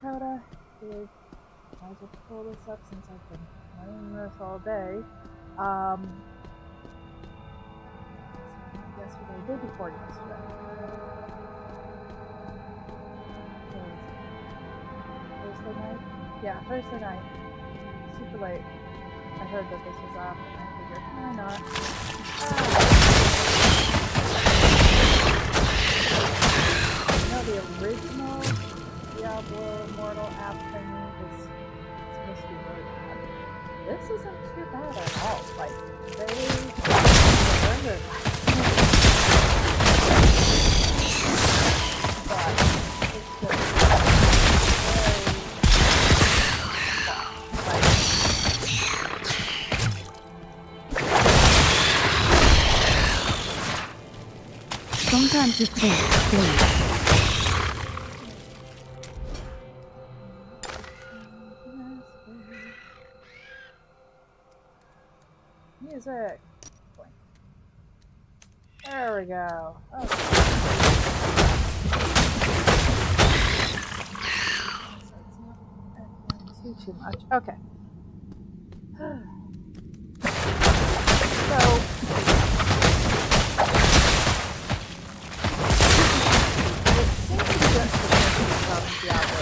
Coda, might as well pull this up since I've been playing this all day. Not yesterday, day before yesterday. Thursday night? Yeah, Thursday night. Super late. I heard that this was up, and I figured, why not? The original Diablo immortal app thingy is supposed to be really bad. This isn't too bad at all. Like, they learned it. But it's just Some time to think, please. Music. There we go. Okay. Too much. Okay. So Diablo.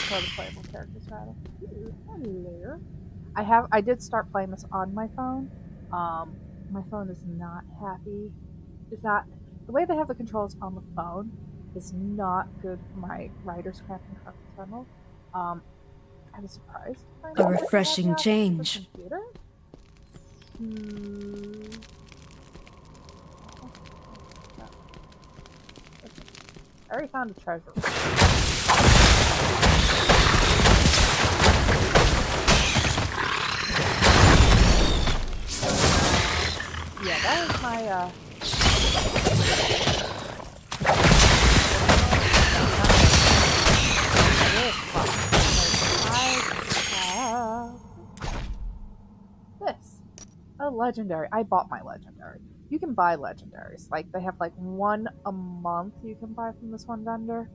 The playable characters rather. Hello. I did start playing this on my phone. My phone is not happy. It's not the way they have the controls on the phone is not good for my writer's craft and carpal tunnel. I was surprised. A refreshing change. Computer. I already found a treasure. Yeah, that is my this. A legendary. I bought my legendary. You can buy legendaries. Like, they have like one a month you can buy from this one vendor.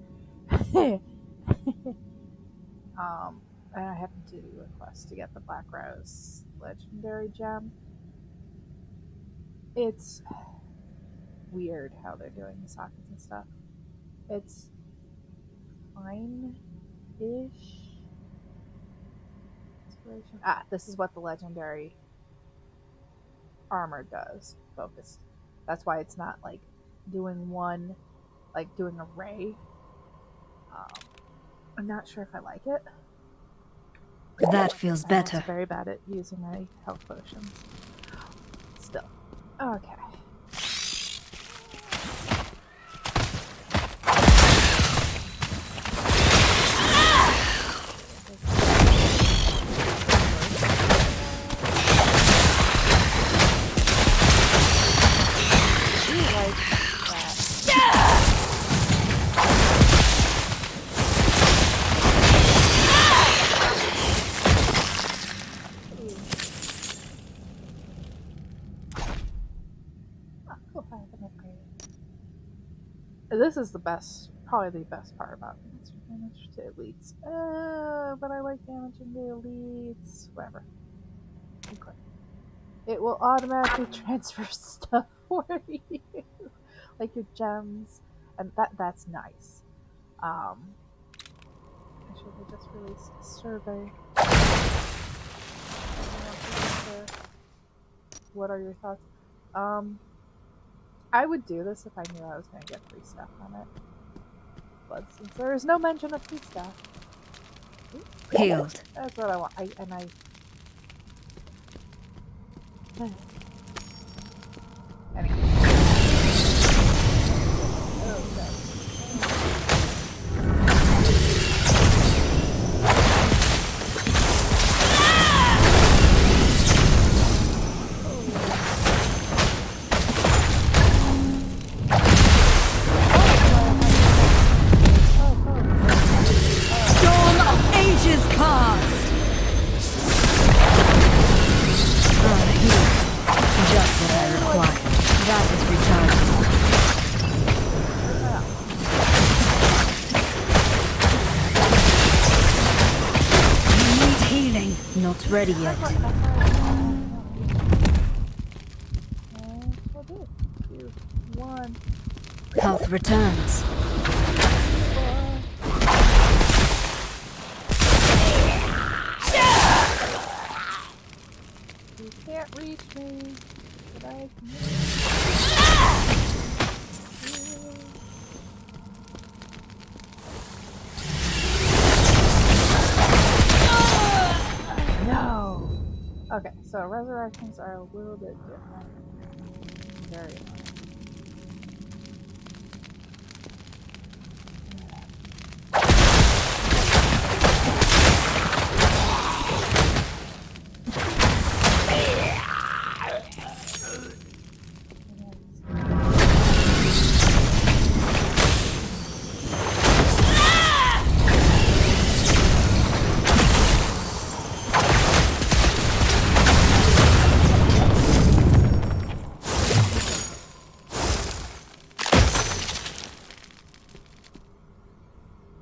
And I happen to request to get the Black Rose legendary gem. It's weird how they're doing the sockets and stuff. It's fine-ish. Inspiration. This is what the legendary armor does. Focused. That's why it's not like doing one, like doing a ray. I'm not sure if I like it. That feels better. I'm very bad at using my health potions. Still. Okay. This is the best, probably the best part about damage to elites. But I like damaging the elites. Whatever. Okay. It will automatically transfer stuff for you, like your gems, and that's nice. Actually, they just released a survey. What are your thoughts? I would do this if I knew I was going to get free stuff on it. But since there is no mention of free stuff, Healed. That's what I want. Anyway. not ready yet. We'll do 2, 1. Health returns. You can't reach me, but I can. No. Okay, so resurrections are a little bit different. Very annoying.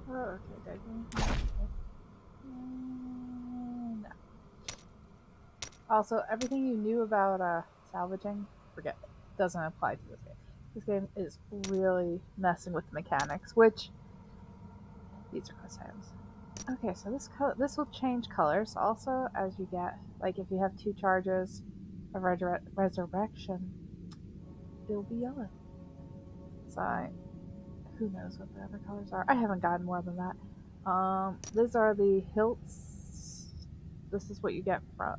Oh, okay, did I do anything? No. Also, everything you knew about salvaging, forget it. Doesn't apply to this game. This game is really messing with the mechanics, which these are Chris items. Okay, so this will change colors also as you get, like if you have 2 charges of resurrection, it'll be yellow. So who knows what the other colors are? I haven't gotten more than that. These are the hilts. This is what you get from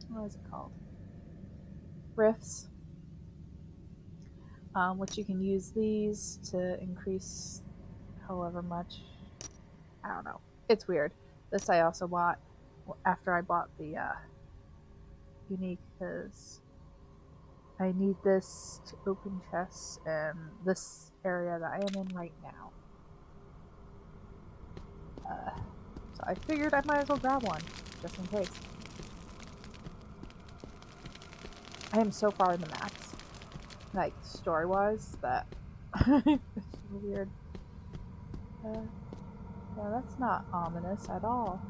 what is it called? Rifts. Which you can use these to increase however much. I don't know. It's weird. This I also bought after I bought the unique because I need this to open chests in this area that I am in right now. So I figured I might as well grab one, just in case. I am so far in the max, like story-wise, that it's so weird. Yeah, that's not ominous at all.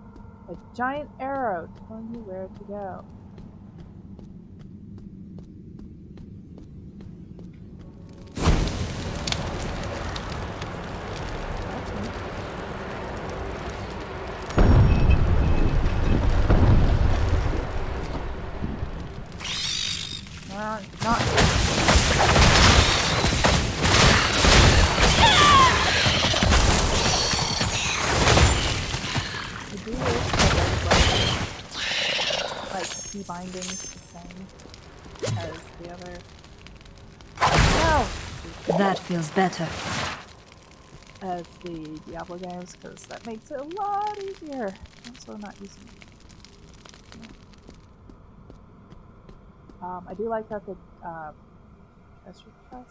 A giant arrow telling you where to go. Not. The do like key bindings the same as the other. No! That feels better. As the Diablo games, because that makes it a lot easier. Also not using it. I do like that the treasure chest.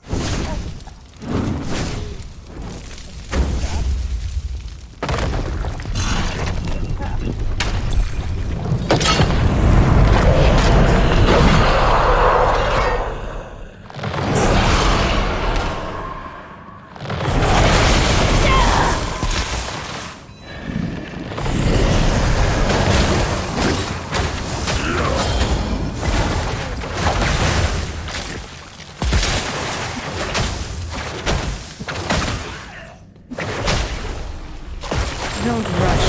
Don't rush.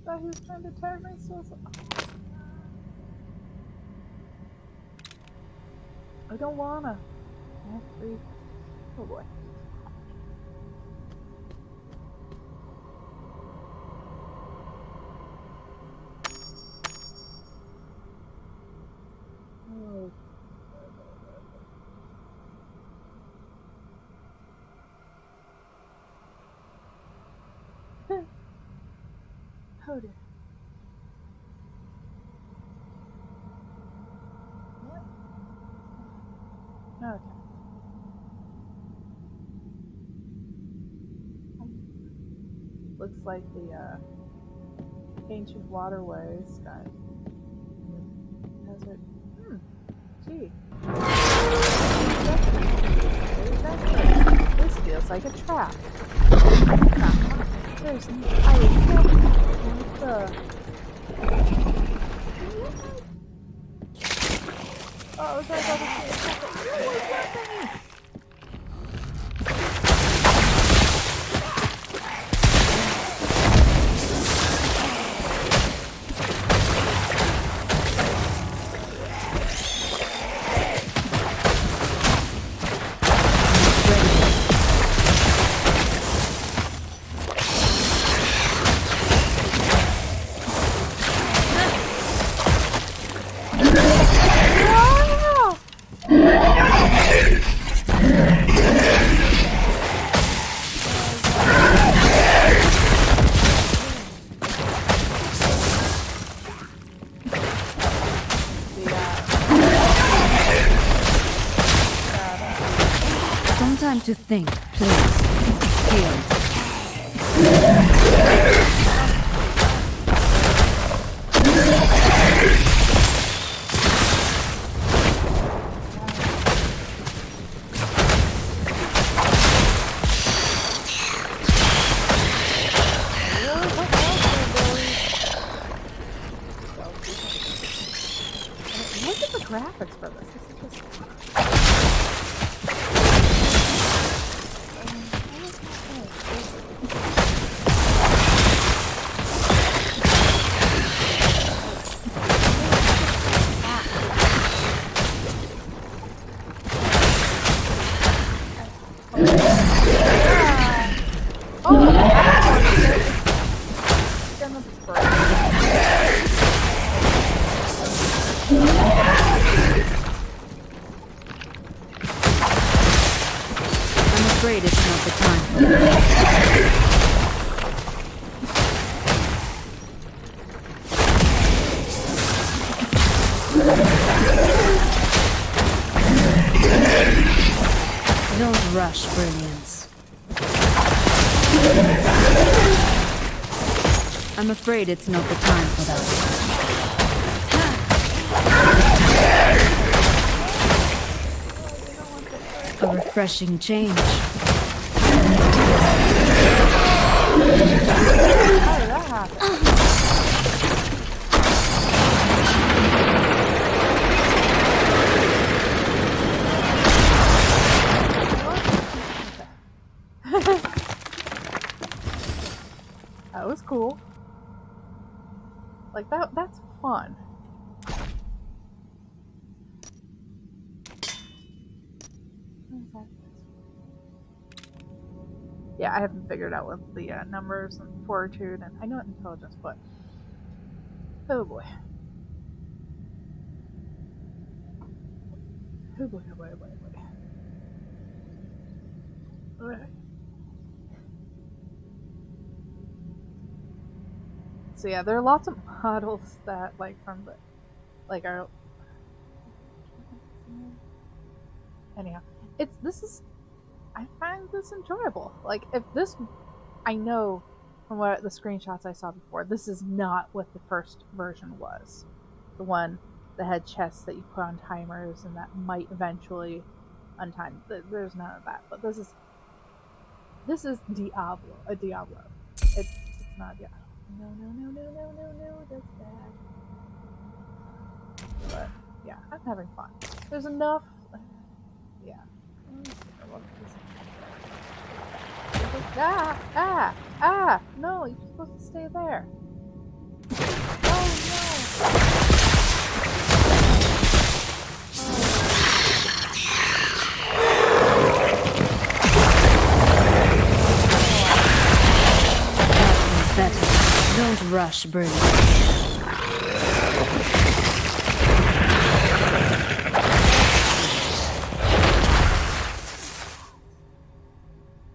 Thought he was trying to attack me, so I don't wanna. I have 3. Oh boy. Oh. Oh dear. What? Okay. Looks like the ancient waterways got desert. Gee. This feels like a trap. There's I what the oh, sorry about this. Some time to think, please. Here. Look at the graphics for this. This is just I'm afraid it's not the time for that. Don't rush brilliance. I'm afraid it's not the time for that. A refreshing change. how did that happen? That was cool. Like that's fun. Yeah, I haven't figured out what the numbers and fortitude and I know what intelligence, but oh boy. Oh boy, oh boy, oh boy, oh boy. Alright. So yeah, there are lots of models that like from the like are anyhow. This is I find this enjoyable. Like if this I know from what the screenshots I saw before, this is not what the first version was. The one that had chests that you put on timers and that might eventually untime. There's none of that. But this is Diablo, a Diablo. It's not Diablo. No, that's bad. But yeah, I'm having fun. There's enough. Yeah. No, you're supposed to stay there. rush, Bernie.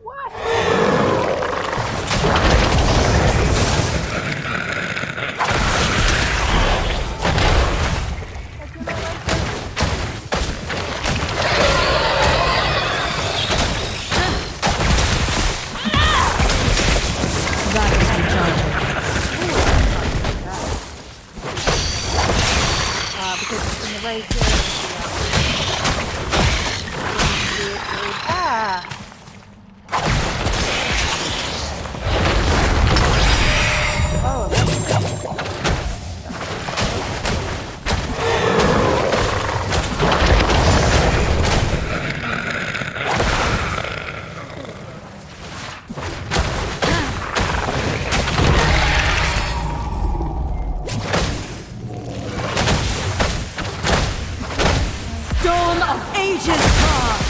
What? Battles recharging. Because it's in the right here. Ah! Oh, that's Storm of Ages Past!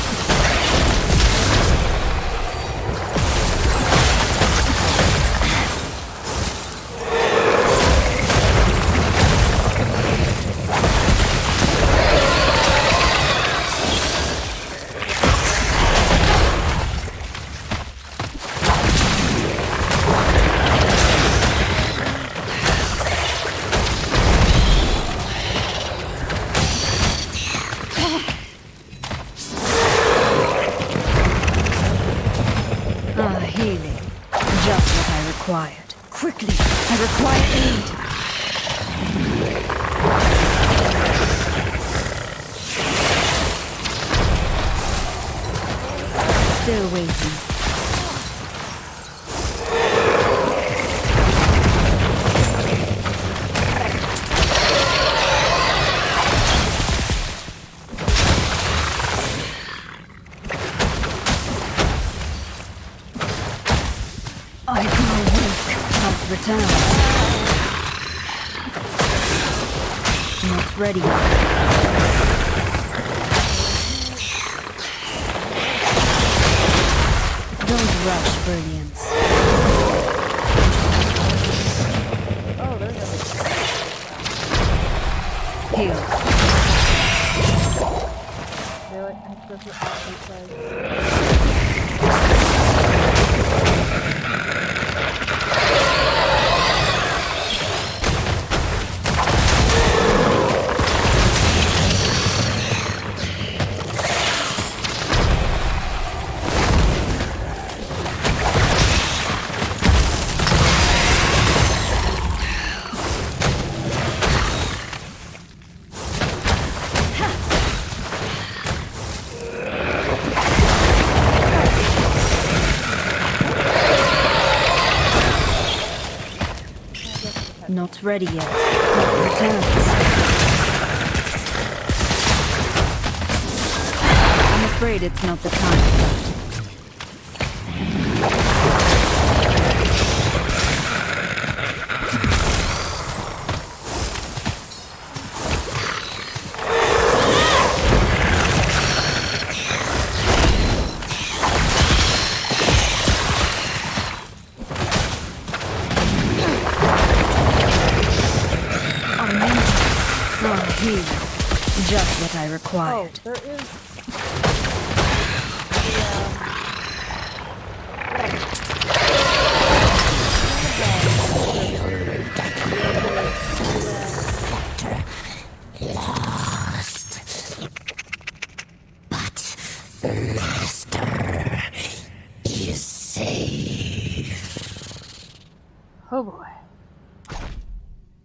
Ah, healing. Just what I required. Quickly, I require aid. Still waiting. I can awake, not return. Not ready yet. Don't rush, brilliance. oh, there's Heal. really. I have to go through all these guys. Not ready yet. Not returns. I'm afraid it's not the time. Here, just what I Oh, required. there is. Lost. But Master is safe. Oh boy.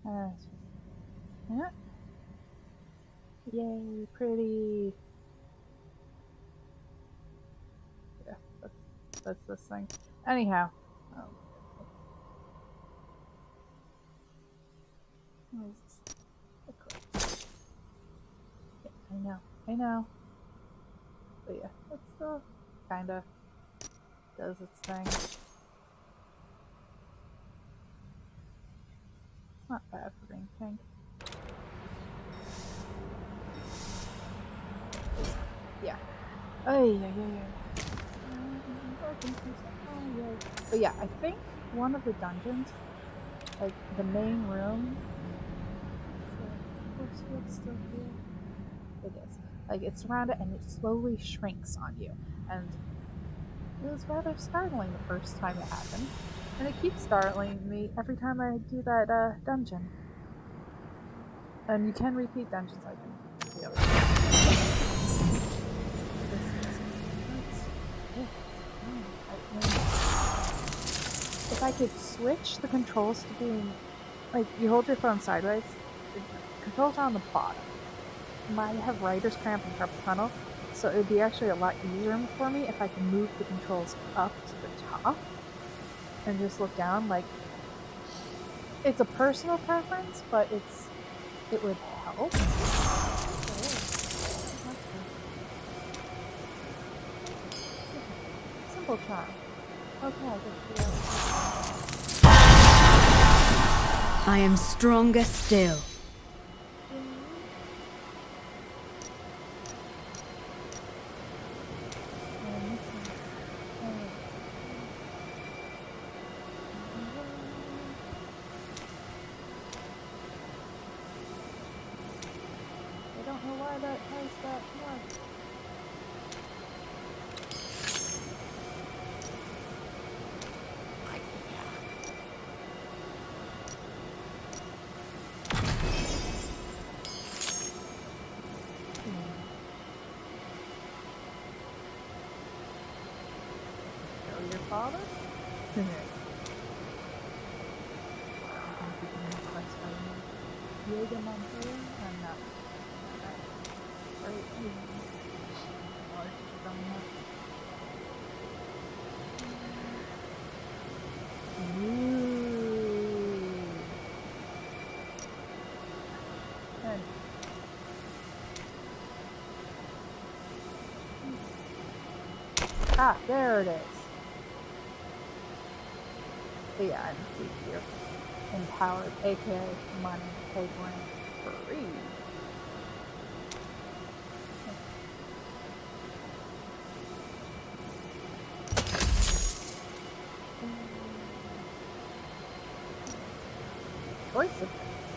Yeah. Yay, pretty. Yeah, that's this thing. Anyhow. Oh. What is this? Okay. Yeah, I know. But yeah, it still kinda does its thing. It's not bad for being pink. Yeah. Oh yeah. But yeah, I think one of the dungeons like the main room. Force field still here. It is. Like it's surrounded and it slowly shrinks on you. And it was rather startling the first time it happened. And it keeps startling me every time I do that dungeon. And you can repeat dungeons, I can the other if I could switch the controls to being like you hold your phone sideways, the controls are on the bottom. I have writer's cramp and carpal tunnel, so it would be actually a lot easier for me if I could move the controls up to the top and just look down. Like it's a personal preference, but it would help. Simple charm. Okay, I guess I am stronger still. I don't know why that has that mark. Kill your father? Yoga Montoya? I'm not. Right. Ah, there it is. But yeah, I'm here. Empowered, aka money, pay rent, free. Choice of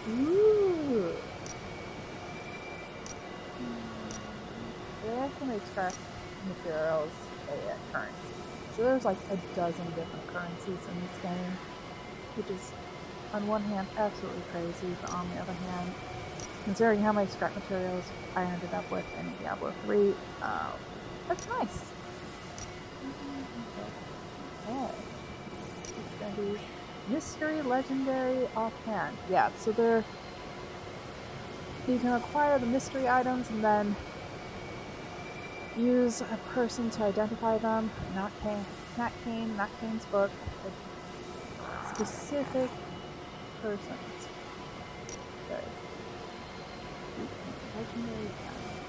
ooh. They actually extract materials at currency. So there's like a dozen different currencies in this game, which is on one hand absolutely crazy, but on the other hand, considering how many scrap materials I ended up with in Diablo 3, that's nice. Okay. It's gonna be mystery, legendary, offhand. Yeah, so you can acquire the mystery items and then use a person to identify them. Not Kane's book. Specific persons. Guys. Legendary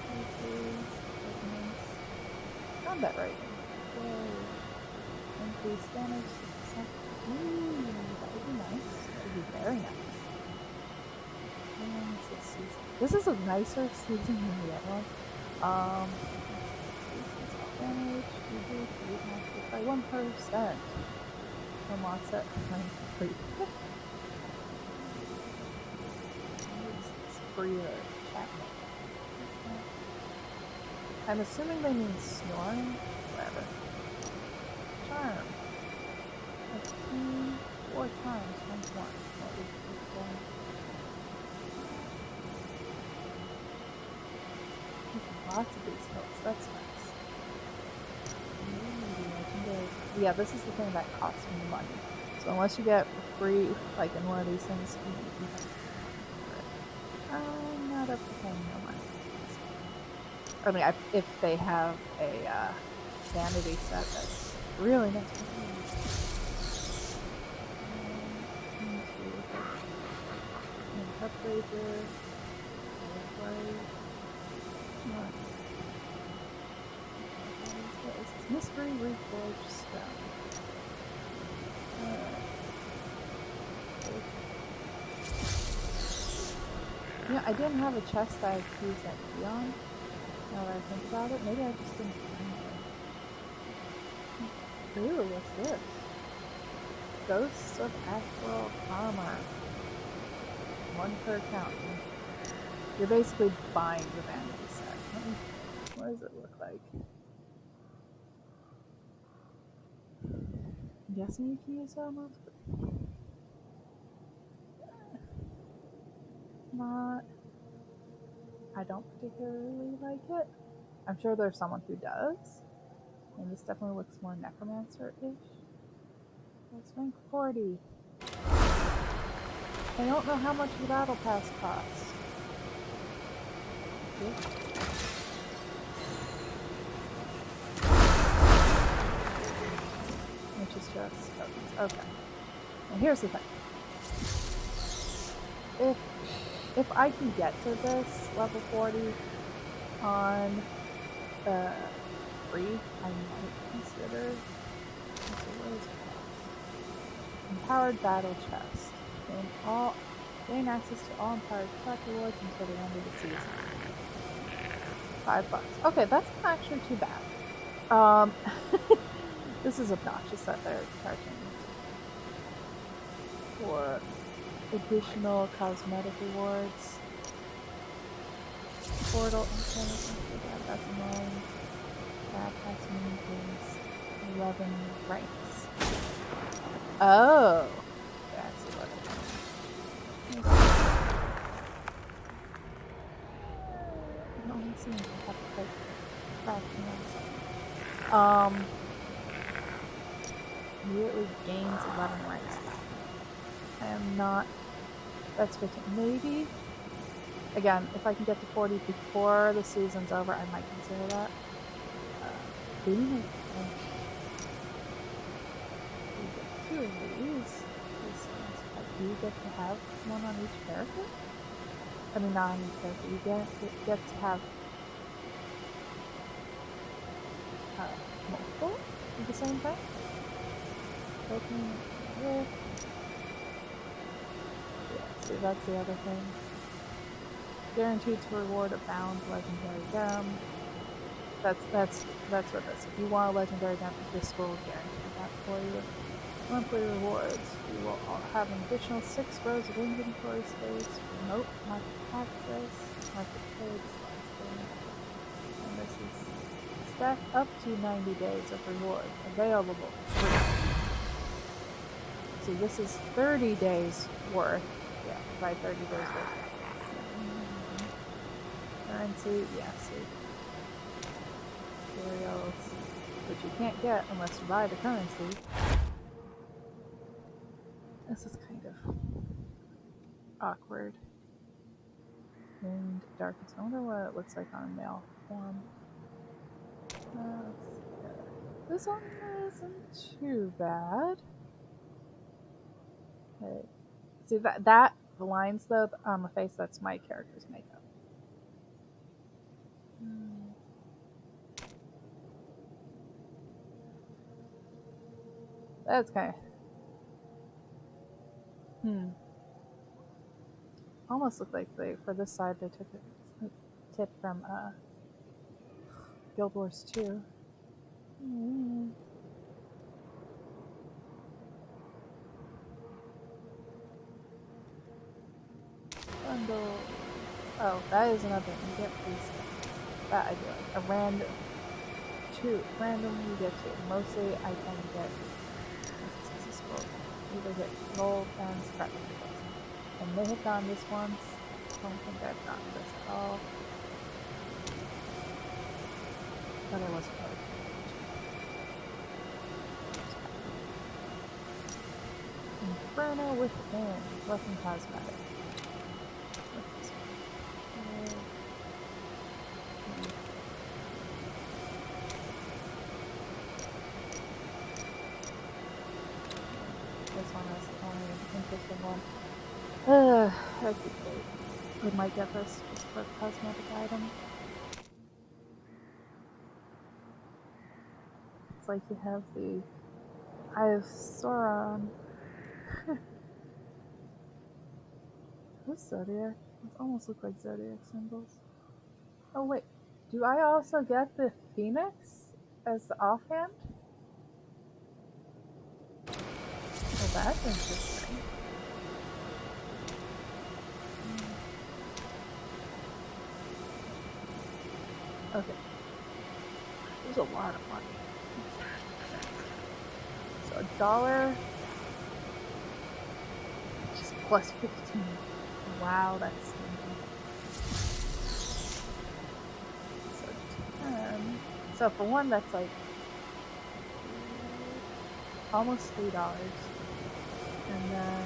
places, combat rating. Increased damage 6%. Ooh, that would be nice. That would be very nice. This is a nicer season than the other one. Damage, reduce by 1%. From offset, free. I'm assuming they mean snoring. Whatever. Charm. 4 times, 1 1. Lots of these hills. That's nice. Yeah, this is the thing that costs me money. So unless you get free, like in one of these things, you have to pay. I'm not up to paying no money. I mean, if they have a vanity set that's really nice. Uprager, mystery reforged stone. Yeah, I didn't have a chest that I could use that key on. Now that I think about it, maybe I just didn't find it. Ooh, what's this? Ghosts of Ashworld armor. 1 per account. You're basically buying the vanity set. What does it look like? I'm guessing you can use almost. Not. I don't particularly like it. I'm sure there's someone who does. And this definitely looks more necromancer-ish. That's rank 40. I don't know how much the battle pass costs. Which is just tokens. Okay. Now here's the thing. If I can get to this level 40 on free, I might consider. What is it cost? Empowered battle chest. Gain access to all empowered track rewards until the end of the season. $5. Okay, that's not actually too bad. This is obnoxious that they're charging for additional cosmetic rewards. Portal, that's annoying. That means 11 ranks. Oh! That's 11. I don't see anything have to take fraction immediately gains 11 ranks. I am not. That's 15. Maybe. Again, if I can get to 40 before the season's over, I might consider that. Being two of these. Do you get to have one on each character? I mean, not on each character. You get to have multiple of the same thing. Yeah, see, that's the other thing. Guaranteed to reward a bound legendary gem. That's what this. If you want a legendary gem, this will guarantee that for you. Monthly rewards. You will have an additional 6 rows of inventory space, remote market access, market trade slots, and this is stack up to 90 days of reward available. See, this is 30 days worth. Yeah, by 30 days worth. Currency, yeah, see. Materials, which you can't get unless you buy the currency. This is kind of awkward. And darkness. I wonder what it looks like on a male form. This one isn't too bad. Okay. See that the lines though on the face, that's my character's makeup. That's kind of almost look like for this side they took a tip from Guild Wars 2. Bundle. Oh, that is another thing. You get these. That I do like. A random 2. Randomly you get 2. Mostly I tend to get either get gold and scrap. I may have gotten this once. I don't think I've gotten this at all. But I wasn't really. Inferno Within. Weapon Cosmetic. This one is the only interesting one. I could wait. We might get this just for a cosmetic item. It's like you have the Eye of Sauron. This Zodiac. It almost look like Zodiac symbols. Oh wait, do I also get the Phoenix as the offhand? Or that's interesting. Okay. There's a lot of money. So $1, just plus 15. Wow, that's stinky. So 10. So for one, that's like almost $3. And then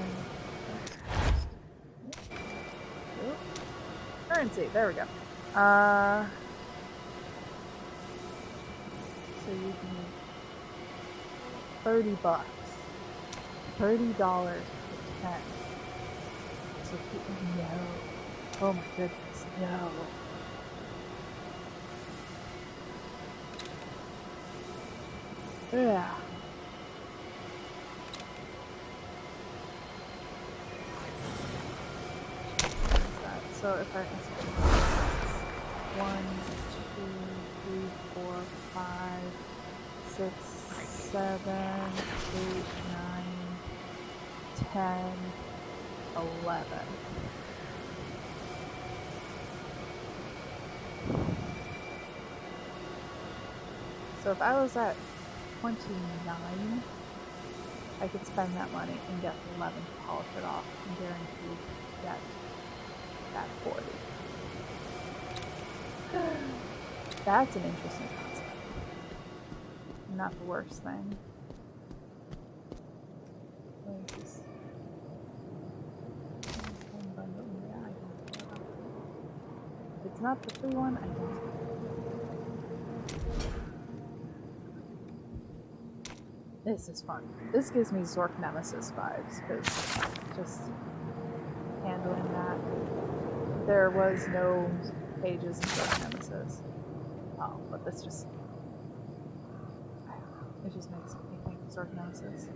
currency. There we go. So you can make $30. $30 for 10. So no. Oh my goodness, no. Yeah. So if I 1, 2, 3, 4, 5, 6, 7, 8, 9, 10, 11. So if I was at 29, I could spend that money and get 11 to polish it off and guaranteed to get that 40. That's an interesting concept. Not the worst thing. If it's not the free one, I don't. This is fun. This gives me Zork Nemesis vibes, because just handling that. There was no pages in Zork Nemesis. Oh, but this just... it just makes me think of Zork Nemesis.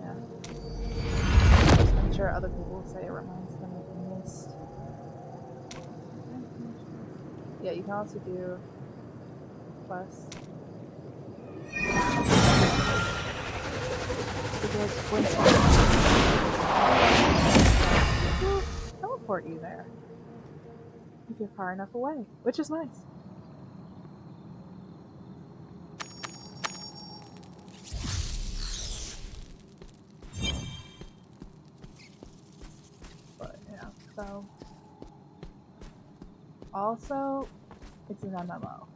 Yeah. I'm sure other people will say it reminds them of Mist. Yeah, you can also do quests. Teleport you there if you're far enough away, which is nice. But yeah, so also it's an MMO.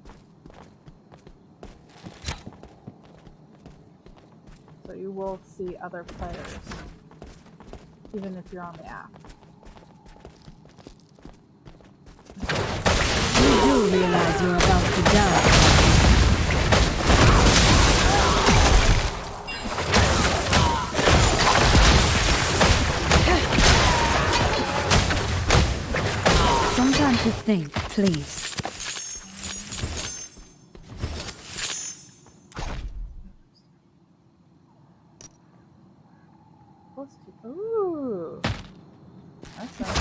So you will see other players even if you're on the app. You do realize you're about to die. Some time to think, please. Ooh, that's nice.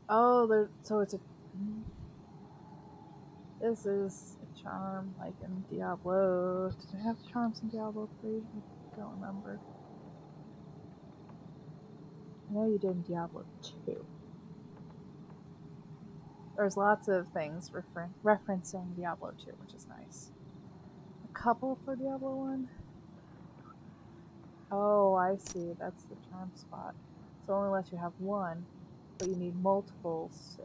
Oh, there. So it's a. This is a charm like in Diablo. Did I have charms in Diablo 3? I don't remember. I know you did in Diablo 2. There's lots of things referencing Diablo 2, which is nice. A couple for Diablo 1. Oh, I see. That's the charm spot. So it only lets you have one, but you need multiples.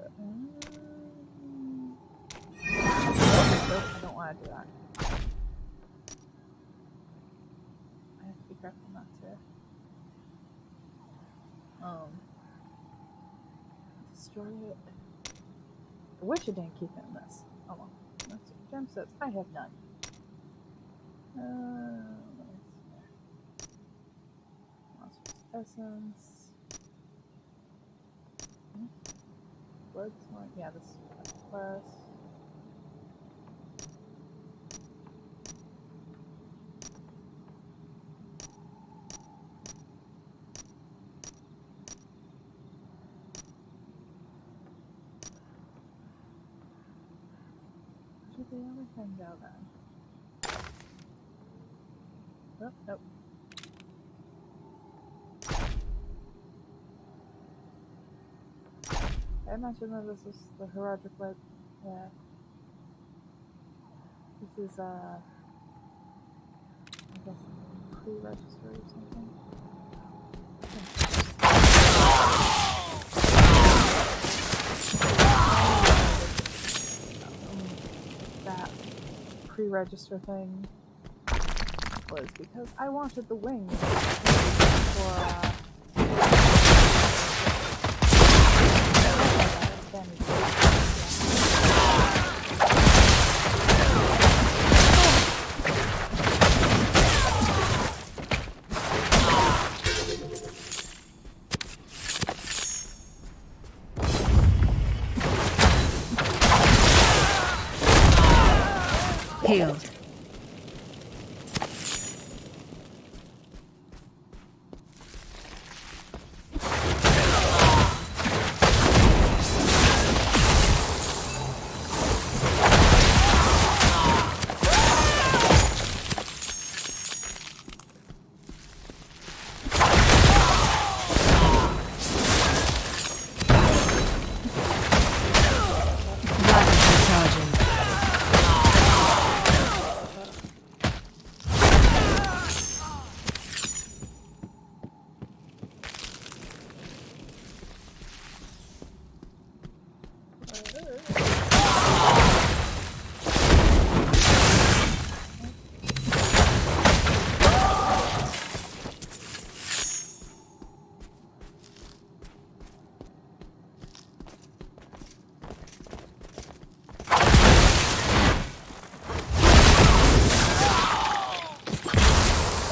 Nope, I don't want to do that. I have to be careful not to destroy it. I wish I didn't keep it in this. Oh well. That's gem sets. I have none. Monstrous essence. Blood smart. Yeah, this is plus. do the other thing go then? Oh, nope. I mentioned that this is the heroic lit. Yeah. This is I guess pre-register or something. That pre-register thing was because I wanted the wings for Healed.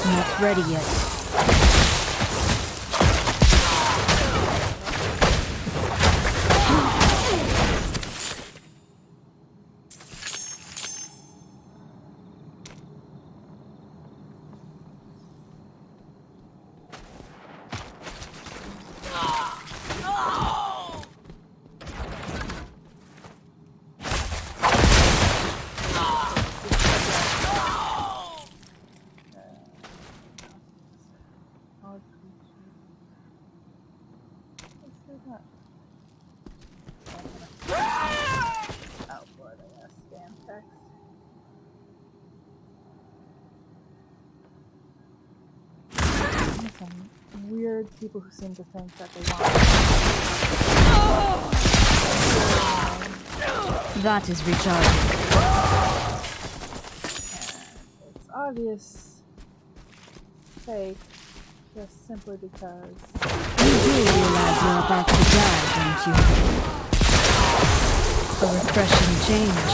Not ready yet. oh Lord, I gotta scan text. Some weird people who seem to think that they want. That is recharging. And it's obvious fake, just simply because. You do realize you're about to die, don't you? A refreshing change.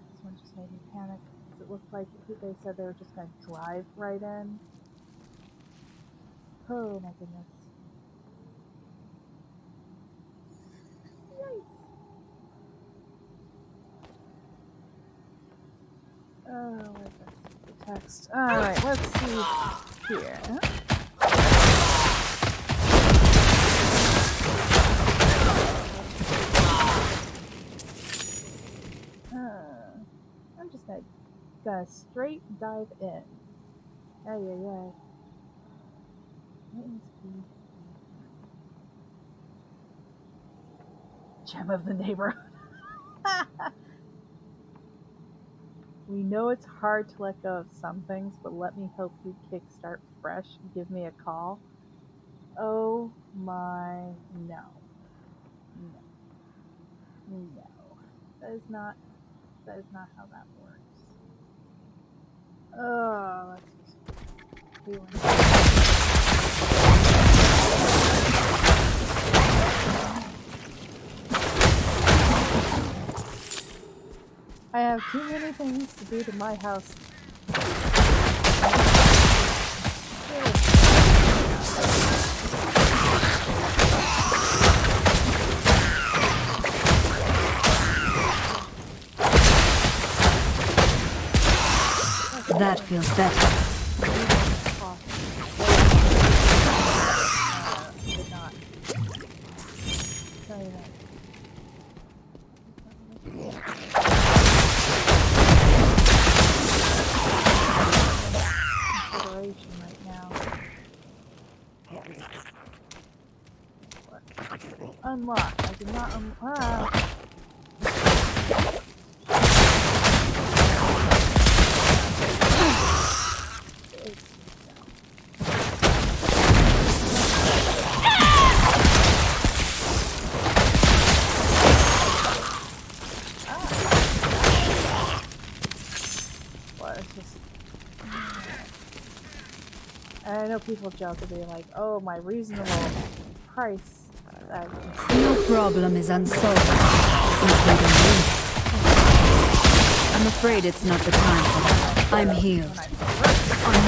This one just made me panic. It looked like they said they were just going to drive right in. Oh my goodness. Yikes. Oh, where's the text? Alright, let's see here. I'm just gonna straight dive in. Yeah. Gem of the neighborhood. We know it's hard to let go of some things, but let me help you kickstart fresh. Give me a call. Oh my no. No. That is not how that works. Oh, let's just do I have too many things to do to my house. That feels better. Did not. Tell you that. Consideration right now. What? Unlock. I did not unlock. And I know people joke and be like, "Oh, my reasonable price." No problem is unsolved, including me. I'm afraid it's not the time for that. I'm healed. A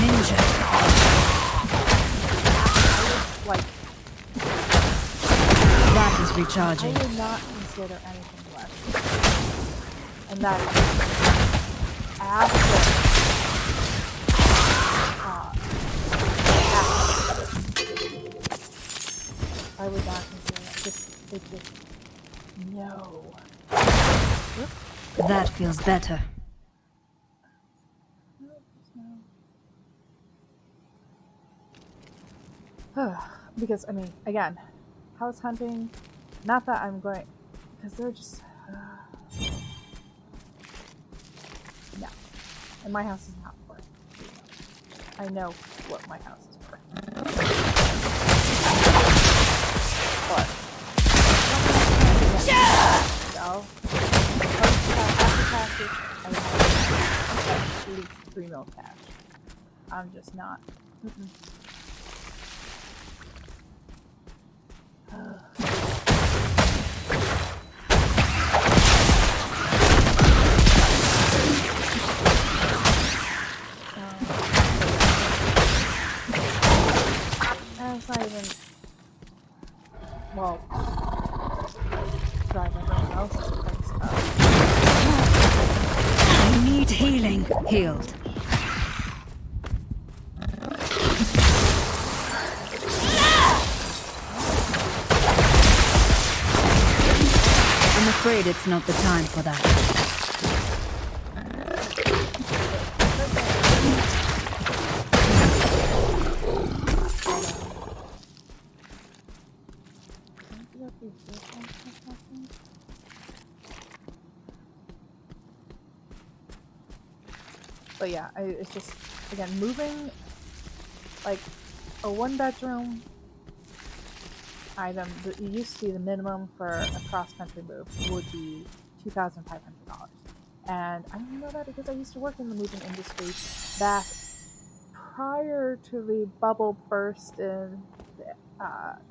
ninja. Like, That is I recharging. would not consider anything less. And that is after. I would not consider that. It just, no. That feels better. Because, I mean, again, house hunting, not that I'm going, because they're just, no. And my house is not worth it. I know what my house is worth. But, so, after taxes, I have at least 3 mil cash. I'm just not. And it's not even, well, drive everyone else's place up. I need healing. Healed. I'm afraid it's not the time for that. But yeah, it's just, again, moving, like, a 1-bedroom item, it used to be the minimum for a cross-country move would be $2,500. And I know that because I used to work in the moving industry back prior to the bubble burst in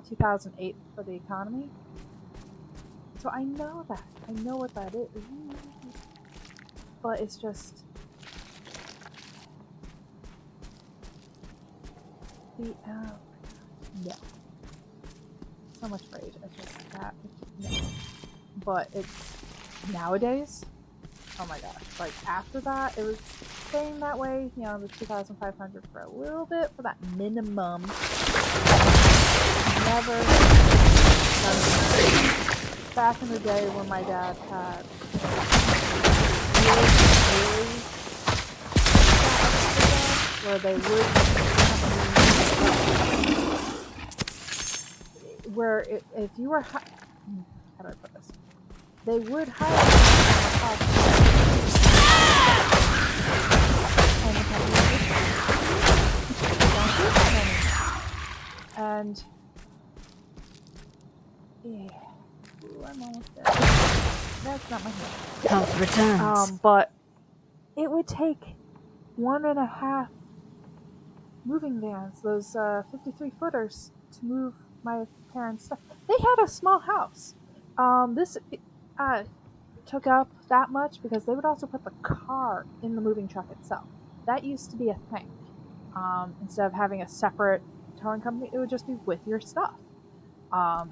2008 for the economy. So I know that. I know what that is. But it's just... no. So much rage. It's just that. No. But it's nowadays. Oh my gosh! Like after that, it was staying that way. You know, the 2,500 for a little bit for that minimum. Never. Back in the day when my dad had really where they would. Where if you were how do I put this? They would hire and yeah, ooh, I'm almost there. That's not my hand. Health returns. But it would take 1.5 moving vans, those 53-footers, to move my parents' stuff. They had a small house. This took up that much because they would also put the car in the moving truck itself. That used to be a thing. Instead of having a separate towing company, it would just be with your stuff. So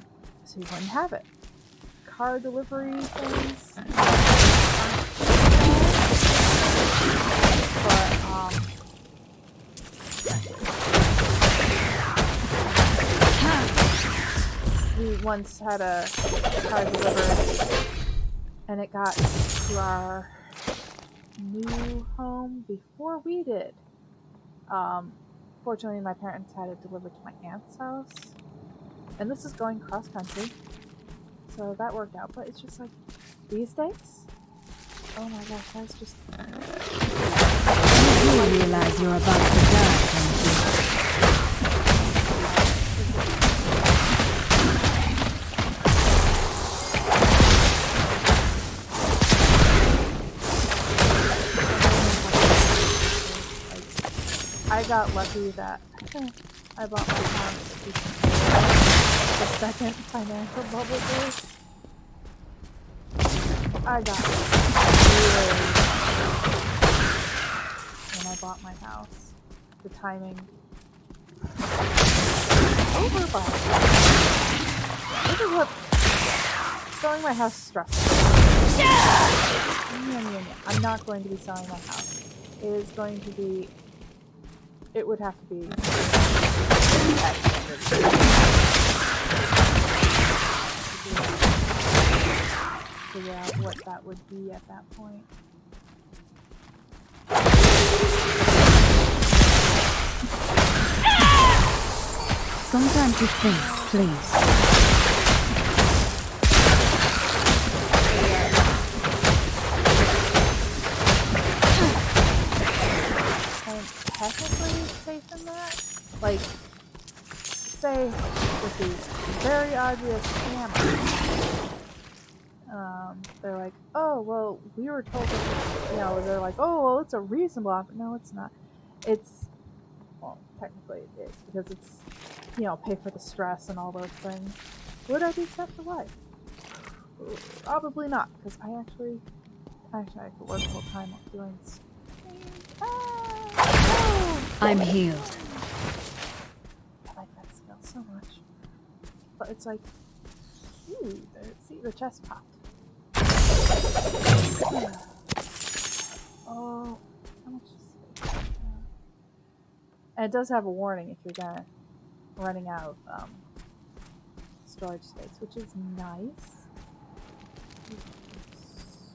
you wouldn't have it. Car delivery things. But once had a car delivered, and it got to our new home before we did. Fortunately, my parents had it delivered to my aunt's house, and this is going cross country, so that worked out. But it's just like these days. Oh my gosh, that's just. You do realize you're about to die, don't you? I got lucky that I bought my house before the second financial bubble burst. I got really when I bought my house. The timing overbought. This is what selling my house stressful. I'm not going to be selling my house. It is going to be. It would have to be figure out what that would be at that point. Sometimes you think, please. Technically safe in that? Like, say with these very obvious scammers, they're like, oh, well, we were told that, they're like, oh, well, it's a reasonable offer. No, it's not. It's, well, technically it is, because it's, pay for the stress and all those things. Would I be set for life? Probably not, because I could work full time on doing this. I'm healed. I like that skill so much. But it's like, ooh, the chest popped. Oh, how much space? And it does have a warning if you're running out of storage space, which is nice.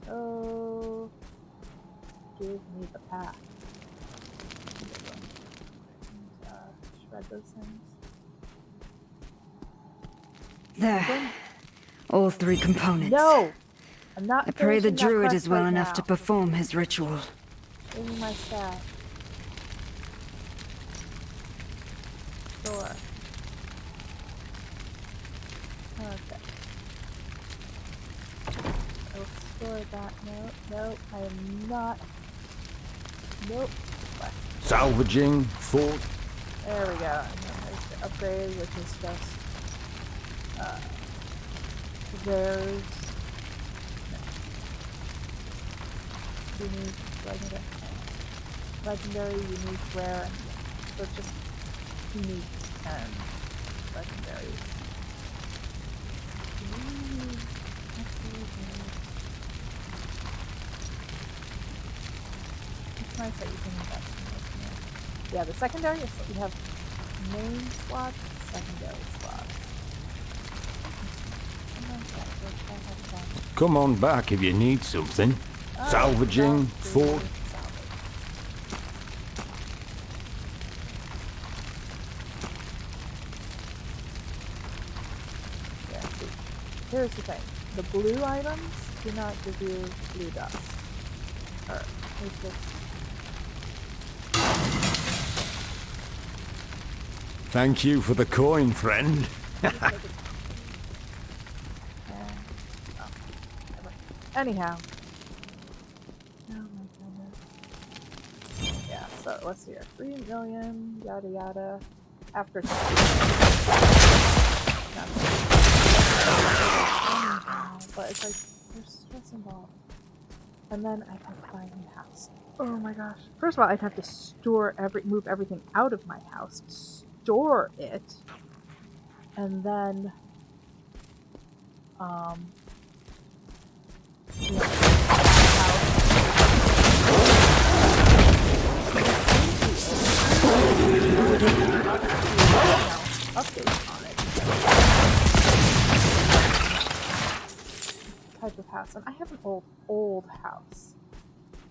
So, give me the pack. Shred those things. There. All three components. No! I'm not. I pray the finishing that druid quest is well right enough now. to perform his ritual. Give me my staff. Sure. Okay. I'll store that. Nope, I am not. Nope. What? Salvaging, fort. There we go. And then there's the upgrade, which is just there's unique, legendary, unique, rare, and so it's just unique and legendary. It's nice that you can invest in this. Yeah, the secondary is you have main slots, secondary slots. Come on back if you need something. Salvaging, fort. Yeah, see. Here's the thing. The blue items do not give you blue dust. Or, it's just... Thank you for the coin, friend. Anyhow. Oh my goodness. Yeah, so let's see here. 3 million, yada yada. After tax. But it's like, there's stress involved. And then I can buy a new house. Oh my gosh. First of all, I'd have to move everything out of my house, store it, and then, updates on it. house, and I have an old house.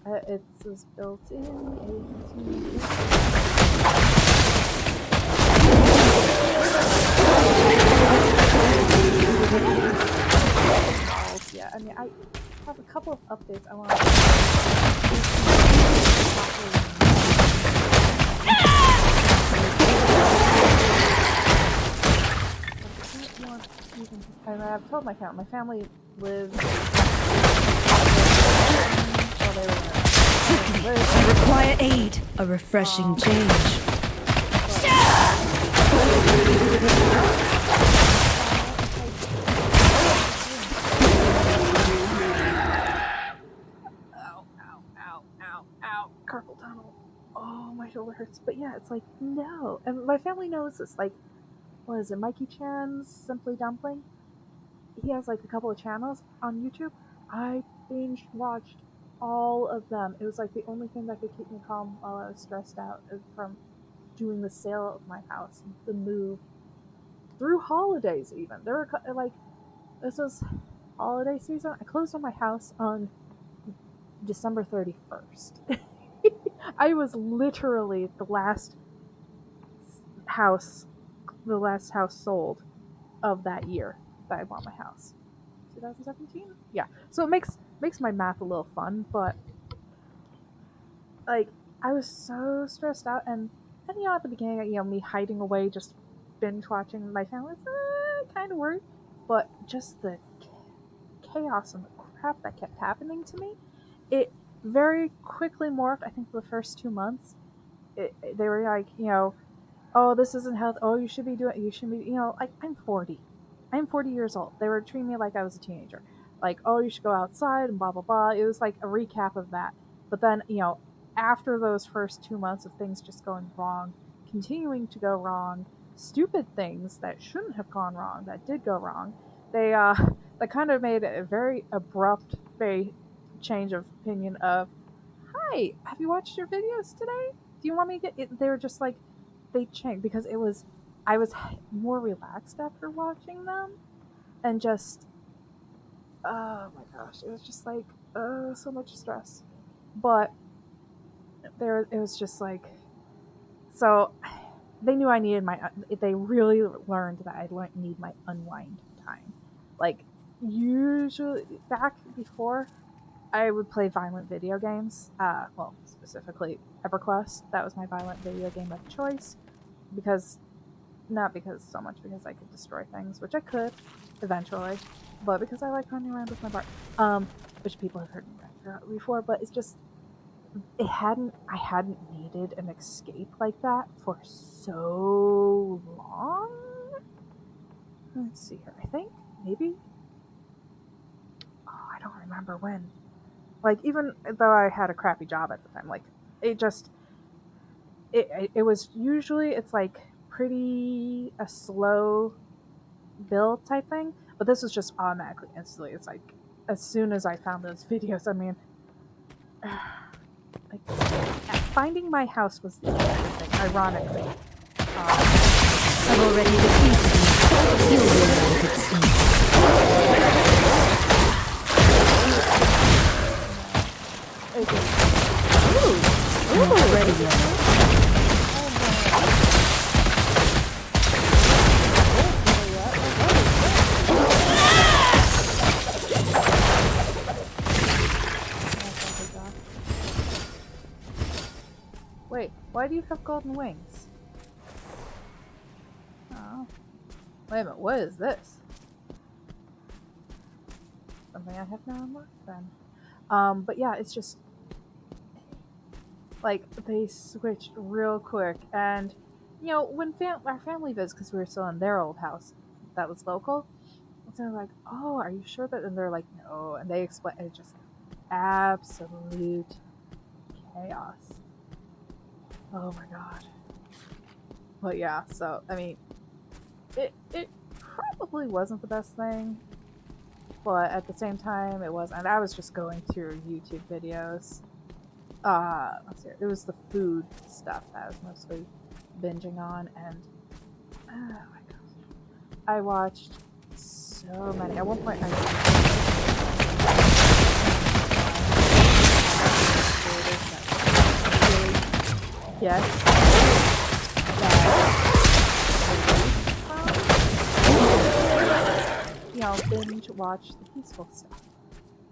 It was built in 18. Yeah, I mean, I have a couple of updates I want to. I've told my family. My family lives. I require aid. A refreshing change. Ow. Carpal tunnel. Oh, my shoulder hurts. But yeah, it's like, no. And my family knows this. Like, what is it? Mikey Chan's Simply Dumpling? He has like a couple of channels on YouTube. I binge watched all of them. It was like the only thing that could keep me calm while I was stressed out from doing the sale of my house, the move, through holidays even. There were like, this was holiday season. I closed on my house on December 31st. I was literally the last house sold of that year that I bought my house. 2017? Yeah. So it makes my math a little fun, but like I was so stressed out, and you know, at the beginning, you know, me hiding away, just binge watching my family was kind of worried, but just the chaos and the crap that kept happening to me, it very quickly morphed. I think the first 2 months, they were like, you know, oh, this isn't health. Oh, you should be, you know, like I'm 40. I'm 40 years old. They were treating me like I was a teenager. Like, oh, you should go outside and blah, blah, blah. It was like a recap of that. But then, you know, after those first 2 months of things just going wrong, continuing to go wrong, stupid things that shouldn't have gone wrong, that did go wrong, that kind of made a very abrupt change of opinion of, hi, have you watched your videos today? Do you want me to get it? They were just like, they changed because I was more relaxed after watching them, and just, oh my gosh, it was just like, so much stress. But it was just like, so they knew I needed they really learned that I need my unwind time. Like, usually back before, I would play violent video games. Well, specifically EverQuest. That was my violent video game of choice, because not because so much because I could destroy things, which I could eventually, but because I like running around with my bar, which people have heard me rant about before. But it's just, I hadn't needed an escape like that for so long. Let's see here. I think maybe. Oh, I don't remember when. Like, even though I had a crappy job at the time, like, it just, it was usually, it's like pretty a slow build type thing, but this was just automatically instantly. It's like, as soon as I found those videos, I mean, like, finding my house was the thing, ironically. I've already defeated you. You'll realize it soon. Ooh, ready yet. Wait, why do you have golden wings? Oh. Wait a minute, what is this? Something I have now unlocked then. But yeah, it's just, like, they switched real quick, and, you know, when our family visits, because we were still in their old house that was local, so they're like, oh, are you sure that, and they're like, no, and they explain, it's just absolute chaos. Oh my god. But yeah, so, I mean, it probably wasn't the best thing, but at the same time, it was, and I was just going through YouTube videos. Let's see, it was the food stuff that I was mostly binging on, and oh my gosh, I watched so many. At one point, yet. Binge watch the peaceful stuff.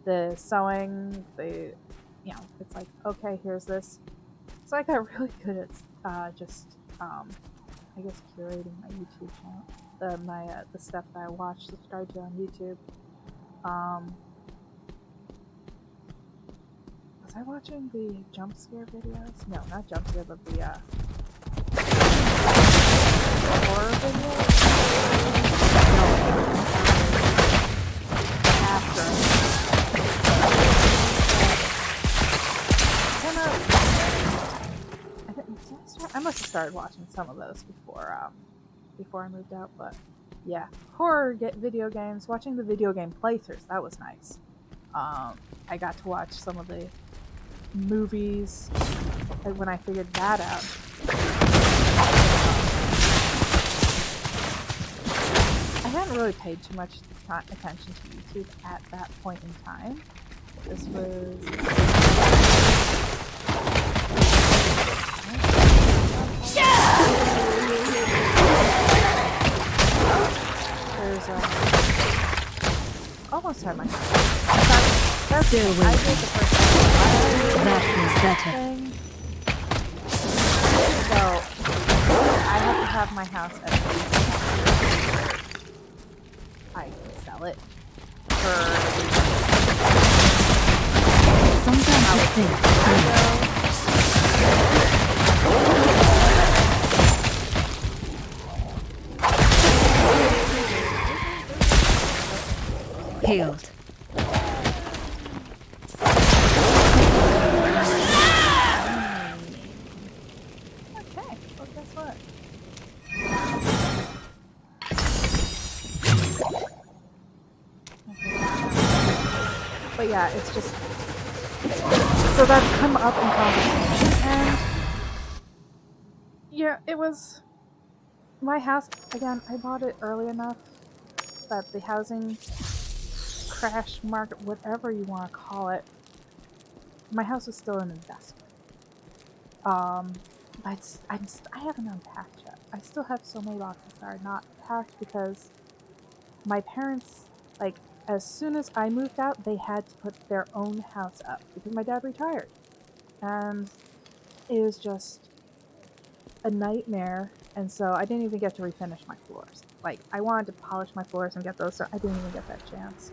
The sewing, it's like, okay, here's this. So I got really good at I guess curating my YouTube channel, the stuff that I watch, subscribe to on YouTube. Was I watching the jump scare videos? No, not jump scare, but the horror videos. No, after. I must have started watching some of those before I moved out, but yeah, video games. Watching the video game playthroughs, that was nice. I got to watch some of the movies when I figured that out. I hadn't really paid too much attention to YouTube at that point in time. This was. There's almost had my. That's still waiting. I did the first time. That feels better. Thing. So I have to have my house at least. I can sell it for. Sometimes I think. Healed. Okay, well guess what? But yeah, it's just so that's come up in conversation, and yeah, it was my house again. I bought it early enough that the housing crash market, whatever you want to call it, my house is still an investment. I haven't unpacked yet. I still have so many boxes that are not packed because my parents, like, as soon as I moved out, they had to put their own house up because my dad retired. And it was just a nightmare. And so I didn't even get to refinish my floors. Like, I wanted to polish my floors and get those, so I didn't even get that chance.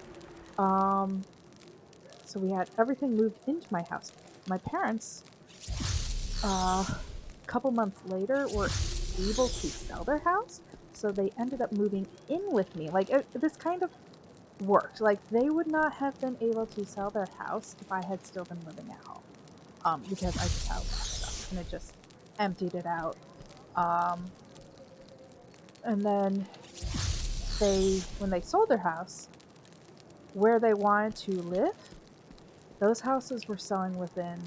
So we had everything moved into my house. My parents, a couple months later, were able to sell their house, so they ended up moving in with me. Like, this kind of worked. Like, they would not have been able to sell their house if I had still been living at home, because I just had a lot of stuff, and it just emptied it out. And then when they sold their house, where they wanted to live, those houses were selling within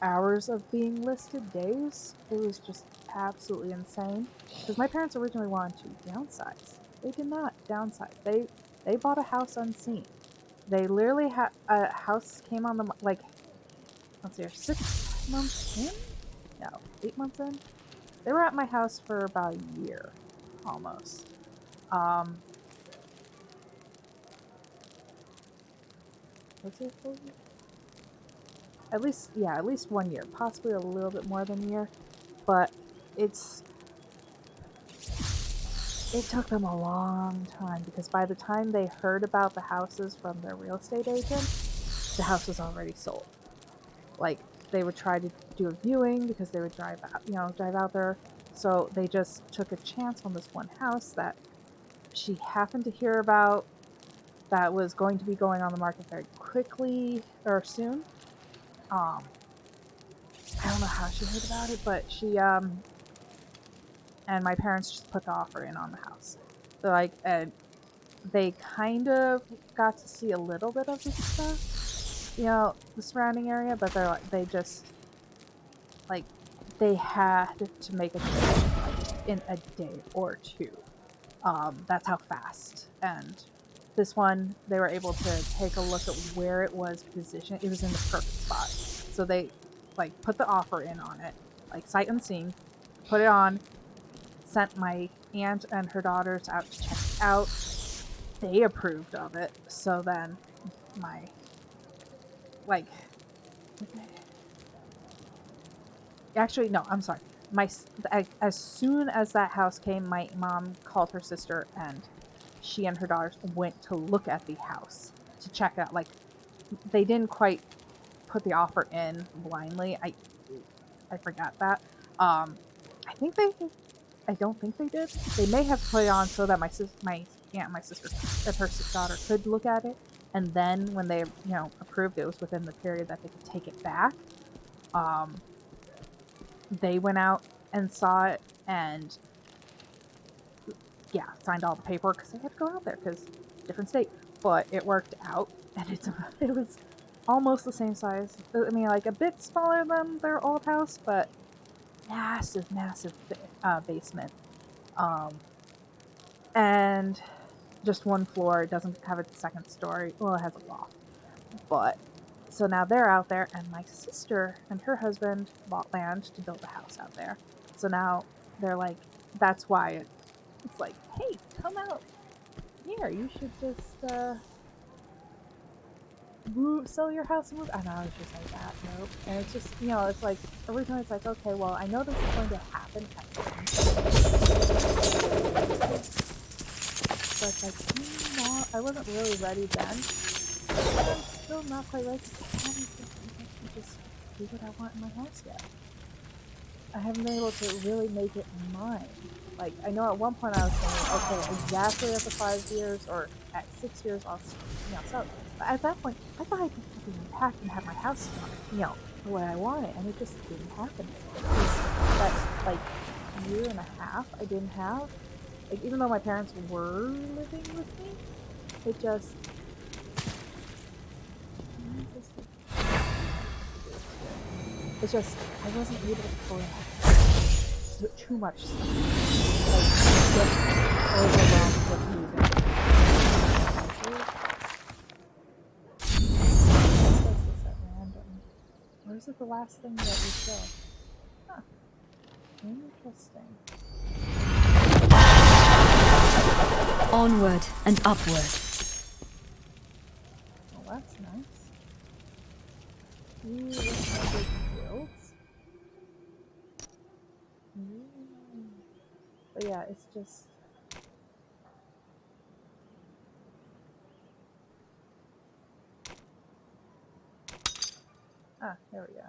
hours of being listed, days. It was just absolutely insane. Because my parents originally wanted to downsize. They did not downsize. They bought a house unseen. They literally had a house came on the like. Let's see, 6 months in? No, 8 months in. They were at my house for about a year, almost. Was it a full year? At least 1 year, possibly a little bit more than a year, but it took them a long time because by the time they heard about the houses from their real estate agent, the house was already sold. Like, they would try to do a viewing because they would drive out there. So they just took a chance on this one house that she happened to hear about that was going to be going on the market very quickly or soon. I don't know how she heard about it, but she and my parents just put the offer in on the house. So like, they kind of got to see a little bit of this stuff, the surrounding area, but they had to make a decision like in a day or two. That's how fast. And this one, they were able to take a look at where it was positioned. It was in the perfect spot. So they put the offer in on it. like sight unseen. Put it on. Sent my aunt and her daughters out to check it out. They approved of it. So then my like actually no, I'm sorry. As soon as that house came, my mom called her sister and she and her daughters went to look at the house to check out. Like they didn't quite put the offer in blindly. I forgot that. I think they. I don't think they did. They may have put it on so that my aunt, my sister, and her daughter could look at it, and then when they approved it was within the period that they could take it back. They went out and saw it and yeah, signed all the paperwork because they had to go out there because different state. But it worked out, and it was almost the same size. I mean, like a bit smaller than their old house, but massive basement. And just one floor. It doesn't have a second story. Well, it has a loft. But so now they're out there, and my sister and her husband bought land to build a house out there. So now they're like, that's why it's like, hey, come out here. You should just sell your house and move. And I was just like that, nope. And it's just, it's like originally it's like, okay, well, I know this is going to happen at some point. But it's like, I wasn't really ready then. But I'm still not quite ready because I haven't just do what I want in my house yet. I haven't been able to really make it mine. Like, I know at one point I was thinking, okay, exactly after 5 years or at 6 years, I'll sell it. But at that point, I thought I could fucking unpack and have my house, the way I want it, and it just didn't happen. Because that, like, year and a half I didn't have, like, even though my parents were living with me, it just it's just, I wasn't able to collect too much stuff. Like, get overwhelmed with moving. What's this at random? Or is it the last thing that we show? Huh. Interesting. Onward and upward. Well, that's nice. You look like big fields. But yeah, it's just... Ah, there we go.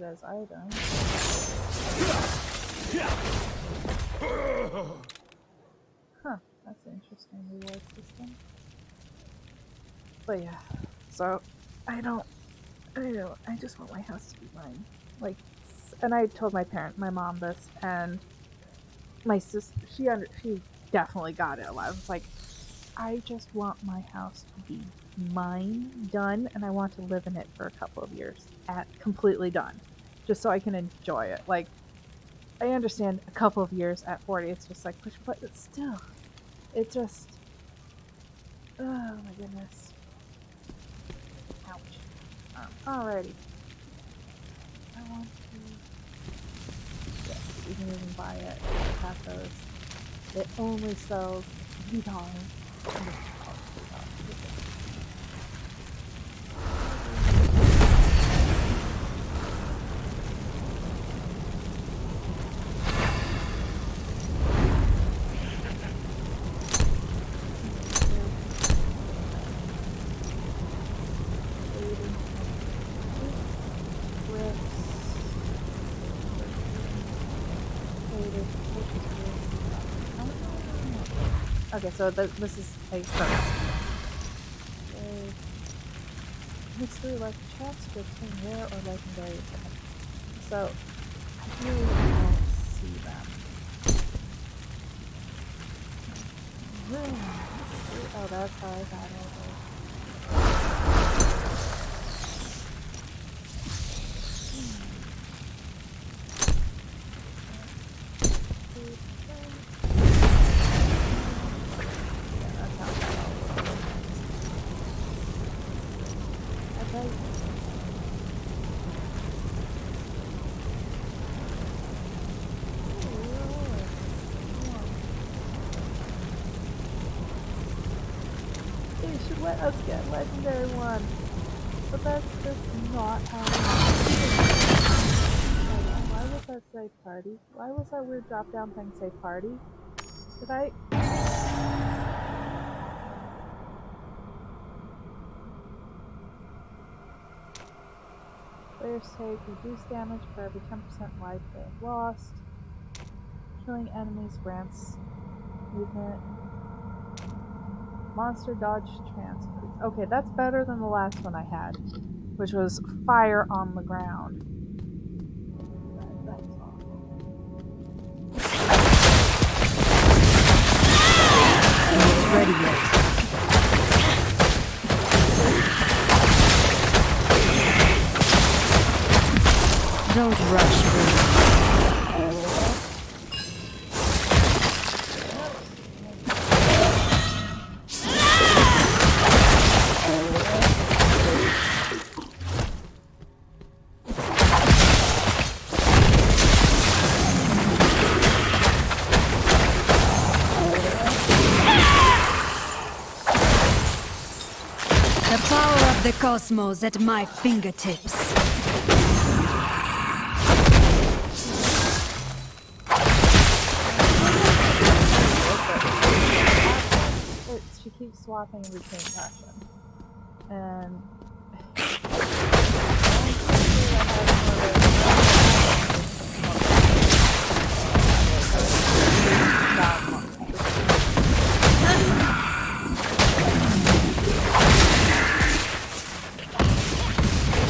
as items. Huh, that's an interesting reward system. But yeah, so I just want my house to be mine. Like, and I told my mom this, and my sister, she definitely got it a lot. It's like, I just want my house to be mine, done, and I want to live in it for a couple of years at completely done, just so I can enjoy it. Like, I understand a couple of years at 40, it's just like push, but it's still, it just, oh my goodness, ouch. Alrighty, I want to, yes, you can even buy it. Have those. It only sells $3. Okay, so this is a first. Mystery like chests to obtain rare or legendary equipment. So, I really don't see them. Oh, that's how I got over. They should let us get legendary one, but that's just not how it is. Why was that say party? Why was that weird drop down thing say party? Did I? Players take reduced damage for every 10% life they have lost. Killing enemies grants movement. Monster dodge chance. Okay, that's better than the last one I had, which was fire on the ground. That's awful. It's ready yet. Don't rush, please. The power of the cosmos at my fingertips. She keeps swapping between passion. And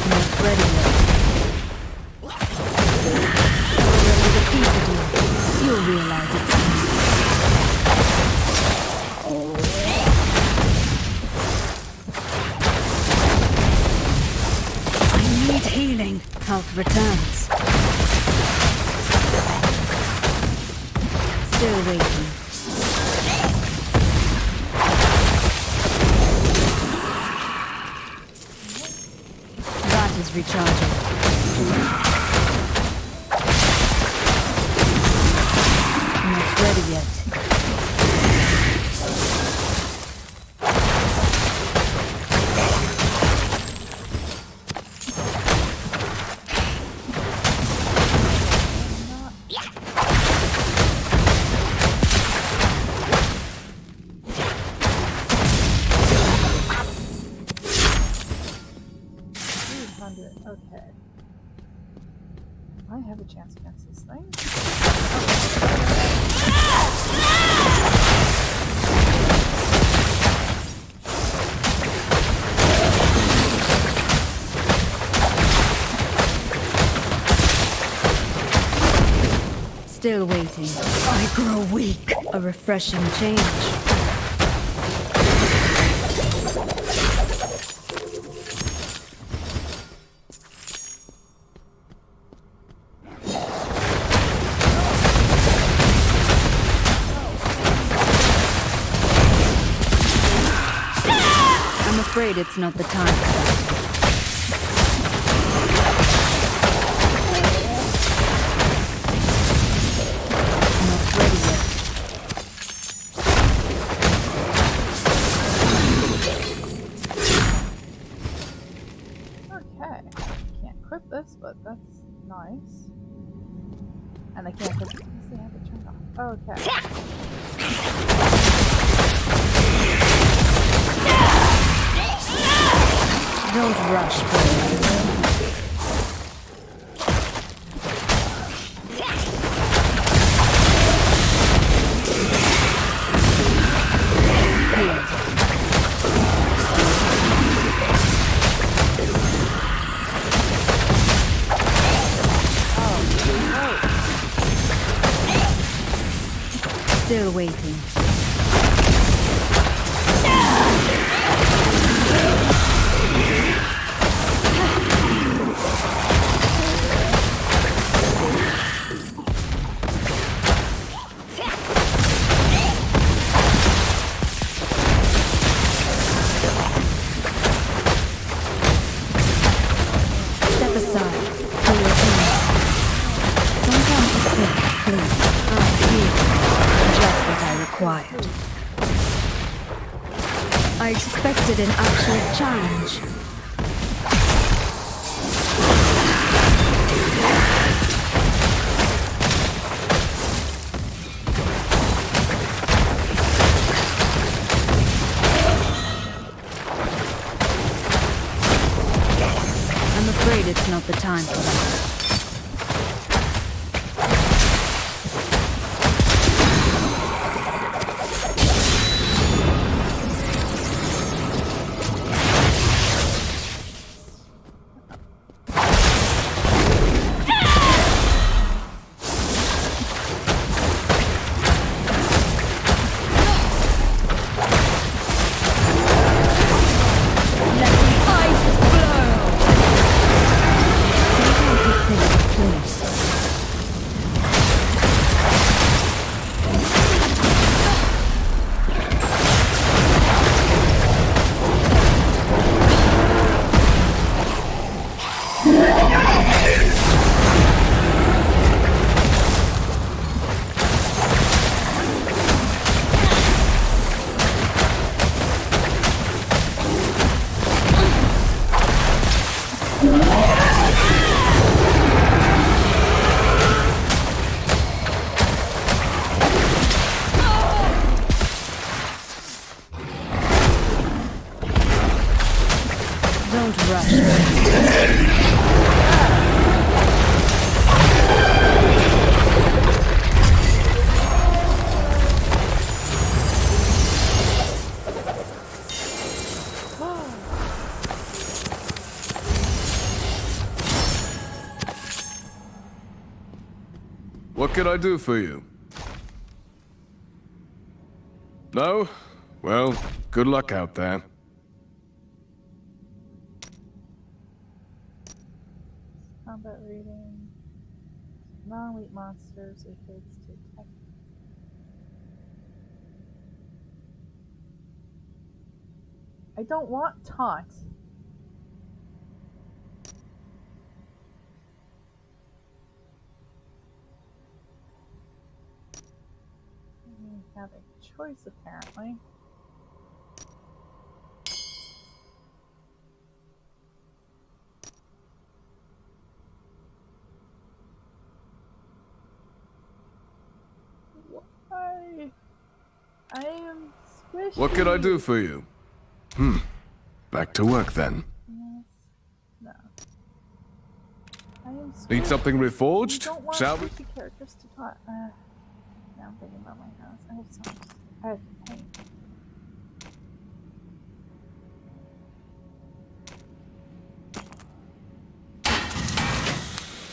Not ready yet. Already defeated you. You'll realize it soon. I need healing. Health returns. Still waiting. That is recharging. Not ready yet. okay. I have a chance against this thing. Still waiting. I grow weak. A refreshing change. I'm afraid it's not the time for that. Not ready yet. Okay. Can't equip this, but that's nice. And I can't equip it because they have it turned off. Okay. Don't rush, please. Still waiting. Step aside for your peace. Sometimes it's quick, please. I'm here. Just what I required. I expected an actual challenge. I'm afraid it's not the time for that. Let the ice flow! Sometimes it takes place. Don't rush. What can I do for you? No? Well, good luck out there. Combat reading. Non-elite monsters if it's to attack. I don't want taunt. We have a choice apparently. Why? I am squishy. What can I do for you? Back to work then. Yes. No. I am Need something You reforged? don't want Shall we? 50 characters to talk. Now I'm thinking about my house. I have so much. I have to paint.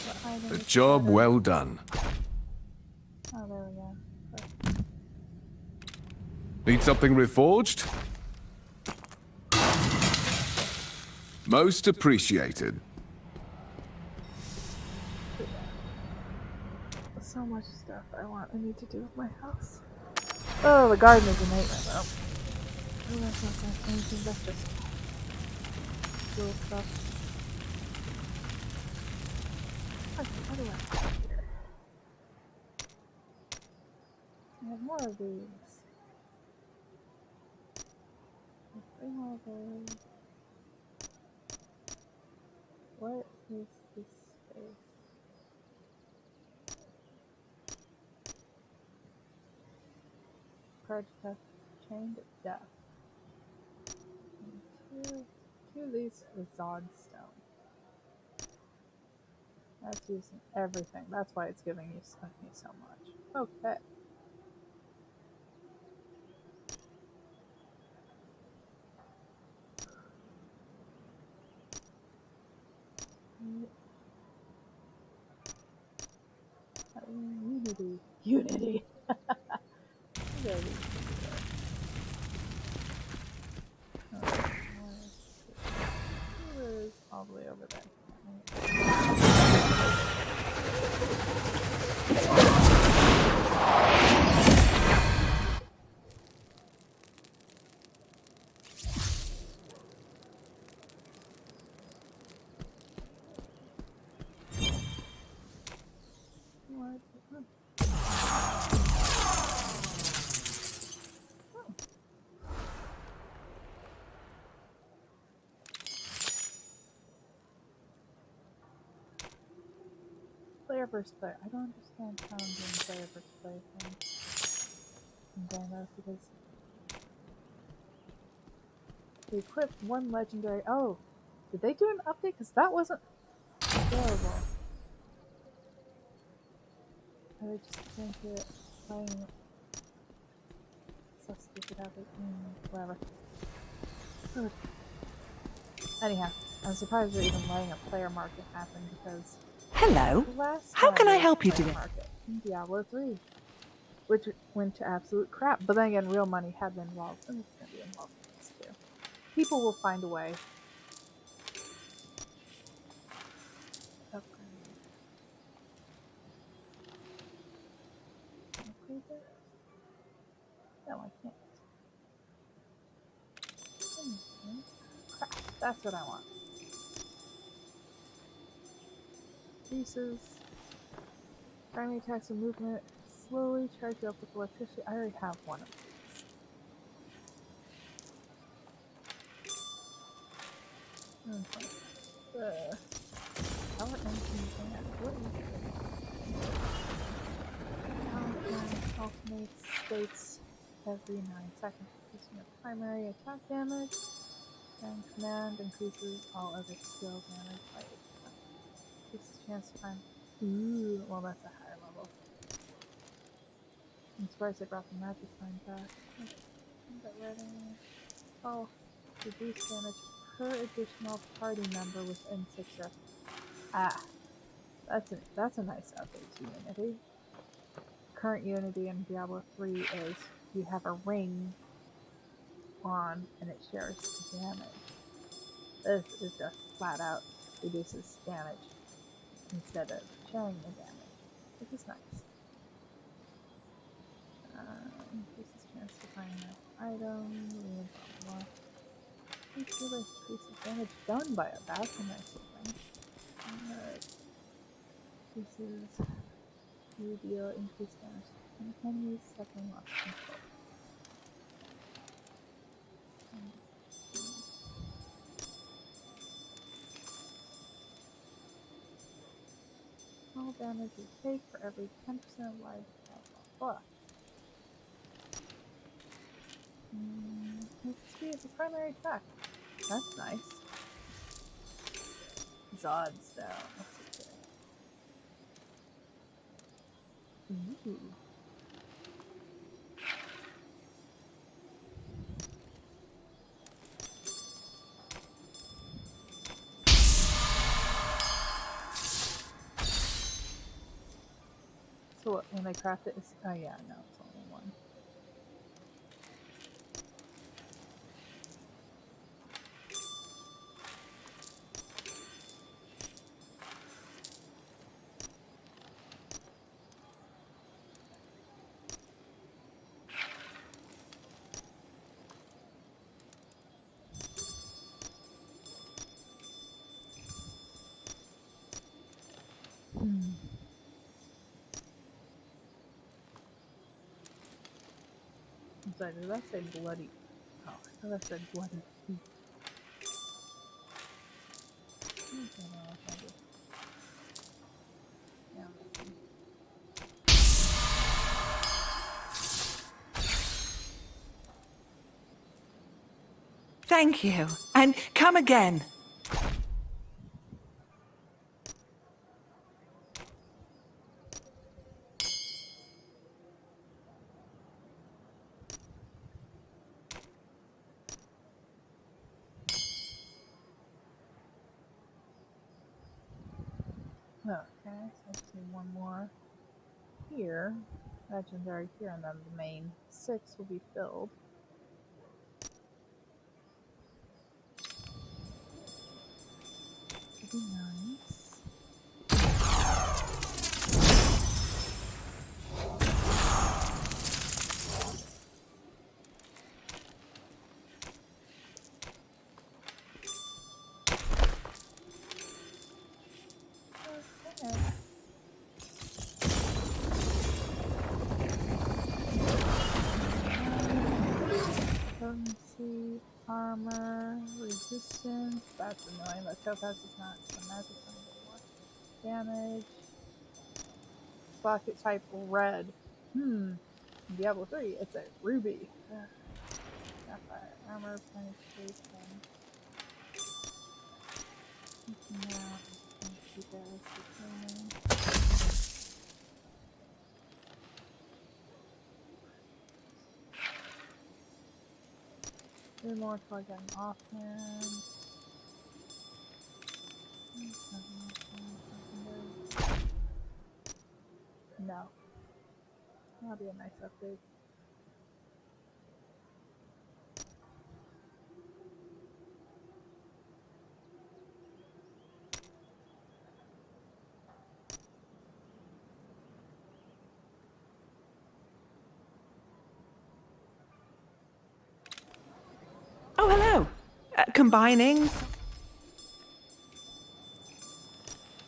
What item A is job better? well done. Oh, there we go. Need something reforged? Most appreciated. So much stuff I need to do with my house. Oh, the garden is a nightmare though. Oh, that's not anything, that's just little stuff. Okay, what do I have here? I have more of these. Bring all those. What is this space? Project chained death. And two of these is Zod stone. That's using everything. That's why it's giving me so much. Okay. Unity. Unity. There we go. Where is all the way over there? What? Player versus player. I don't understand how I'm doing player versus player thing in Diablo because they equipped one legendary. Oh, did they do an update? Because that wasn't available. Are they just going to playing so stupid of it? Whatever. Good. Anyhow, I'm surprised they're even letting a player market happen because Hello. the last How time can I there was a help you player today? market in Diablo 3, which went to absolute crap. But then again, real money had been involved, and it's going to be involved in this too. People will find a way. Upgrade. Can I upgrade this? No, I can't. Crap, that's what I want. Increases primary attacks and movement. Slowly charge you up with electricity. I already have one of these. Power engine van. What is it? Power plant alternates states every 9 seconds, increasing your primary attack damage. And command increases all other skill damage by 8%. Increases chance to find. Ooh, well, that's a higher level. I'm surprised they brought the magic sign back. Get ready. Oh, reduce damage per additional party member within 6 reps. Ah, that's a nice update to Unity. Current Unity in Diablo 3 is you have a ring on and it shares the damage. This is just flat out reduces damage instead of sharing the damage, which is nice. Increases chance to find an item, blah blah. Increases damage done by it. That's a nice thing. Increases you deal increased damage to an enemy's second lost control. All damage you take for every 10% of life, blah blah blah. Increases speed as a primary attack. That's nice. Zod style. Let's see here. Ooh. So what, when I craft it, it's, oh yeah, no, it's only one. I'm sorry, did I say bloody? Oh, I thought I said bloody feet. Okay, no, I found it. Yeah, I'm missing. Thank you. And come again. Okay, so let's do one more here. Legendary here, and then the main 6 will be filled. Should be nice. Okay. Potency, armor, resistance. That's annoying. The topaz is not so magic anymore. Damage. Pocket type red. Diablo 3, it's a ruby. Sapphire armor penetration. Now, you guys determine. Immortal again, offhand. No. That'll be a nice update. Oh, hello. Combining.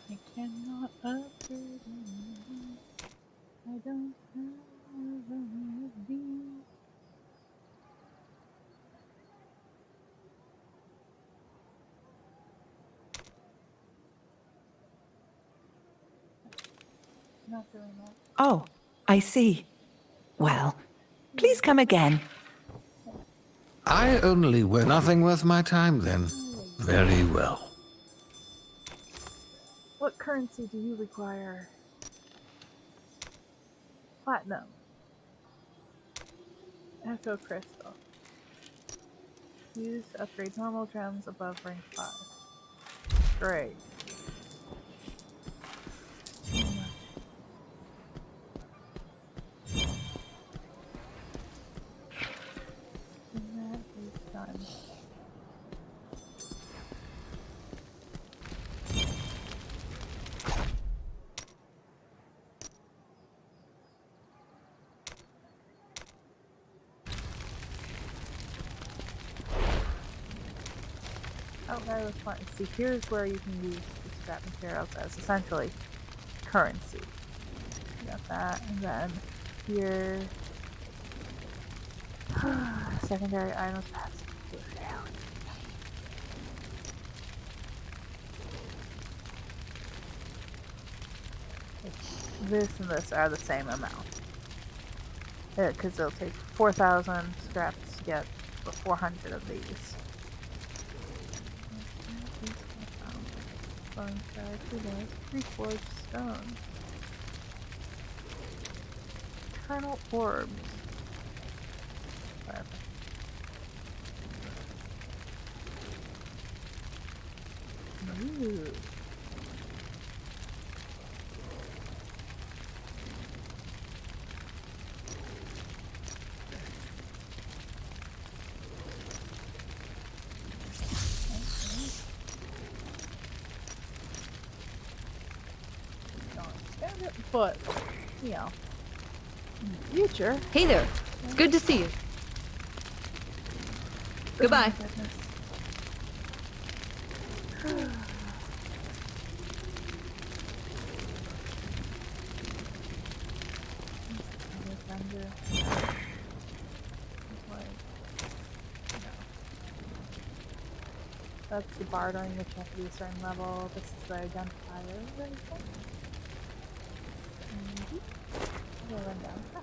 I cannot upgrade anything. I don't have any of these. Not doing that. Oh, I see. Well, please come again. I only wear nothing worth my time then. Very well. What currency do you require? Platinum. Echo crystal. Use to upgrade normal gems above rank 5. Great. And that is done. Okay, let's find. See, here's where you can use the scrap materials as essentially currency. You got that, and then here, secondary items. This and this are the same amount. Because it'll take 4,000 scraps to get 400 of these. Bone strike, 3 forged stone. Eternal orbs. Whatever. Ooh. But, you know, in the future. Hey there. It's good to see you. Goodbye. Oh my goodness. Thunder. That's the bartering, which you have to be a certain level. This is the identifier. Very cool. Go run down. Ah.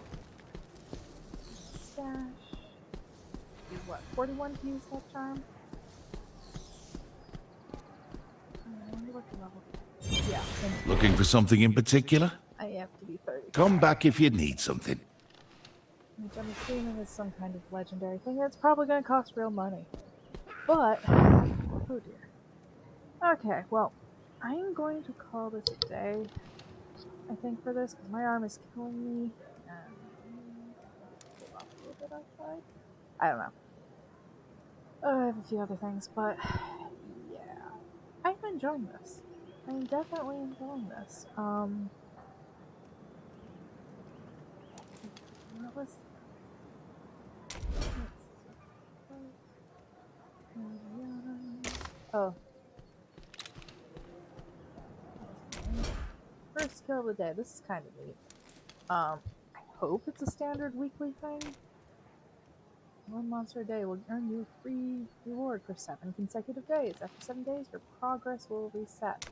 Stash. Do what? 41 to use that charm? I wonder what the level. Yeah. Looking for something in particular? I have to be 30. Come back if you need something. Which I'm assuming is some kind of legendary thing. It's probably going to cost real money. But, oh dear. Okay, well, I'm going to call this a day, I think, for this, because my arm is killing me, and cool off a little bit outside. I don't know. I have a few other things, but yeah. I'm enjoying this. I'm definitely enjoying this. What was... Oh. First kill of the day. This is kind of neat. I hope it's a standard weekly thing. One monster a day will earn you a free reward for 7 consecutive days. After 7 days, your progress will reset.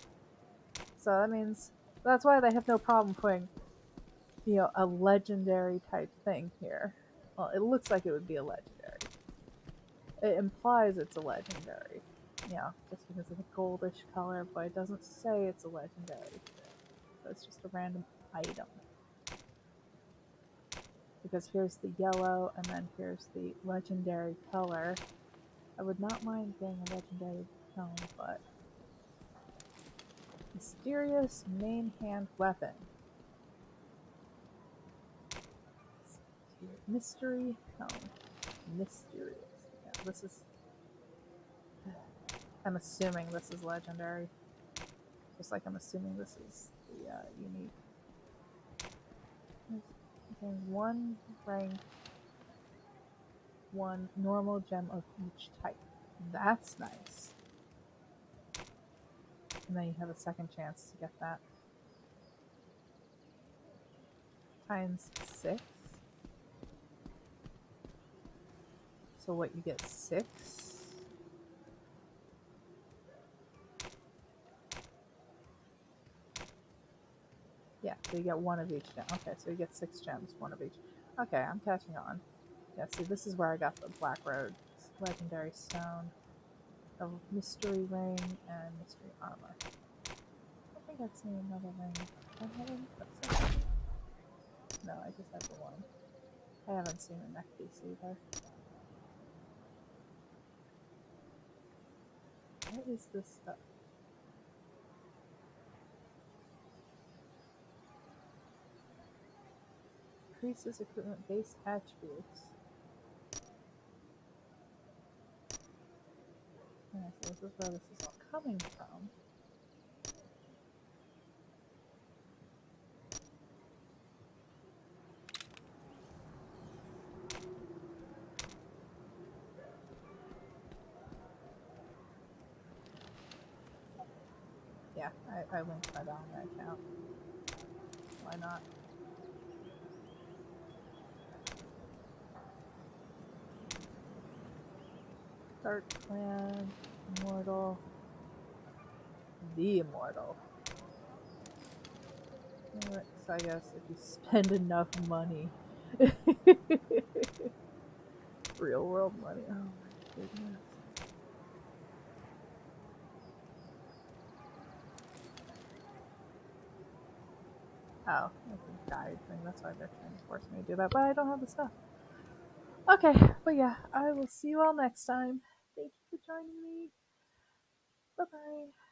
So that means that's why they have no problem putting, you know, a legendary type thing here. Well, it looks like it would be a legendary. It implies it's a legendary. Yeah, just because of the goldish color, but it doesn't say it's a legendary. So it's just a random item. Because here's the yellow, and then here's the legendary color. I would not mind getting a legendary tone, but... Mysterious main hand weapon. Mystery tone. Mysterious. Yeah, this is... I'm assuming this is legendary. Just like I'm assuming this is the unique. Okay, 1 rank, 1 normal gem of each type. That's nice. And then you have a second chance to get that. Times 6. So what, you get 6? Yeah, so you get 1 of each gem. Okay, so you get 6 gems, 1 of each. Okay, I'm catching on. Yeah, see, this is where I got the Black Road legendary stone, a mystery ring, and mystery armor. I think I've seen another ring. I haven't. No, I just have the 1. I haven't seen a neck piece either. What is this stuff? Increases equipment base attributes. Yeah, so this is where this is all coming from. Yeah, I linked that on that account. Why not? Dark Clan, Immortal, the Immortal. So I guess if you spend enough money. Real world money. Oh my goodness. Oh, that's a guide thing. That's why they're trying to force me to do that, but I don't have the stuff. Okay, but yeah, I will see you all next time. Thank you for joining me. Bye bye.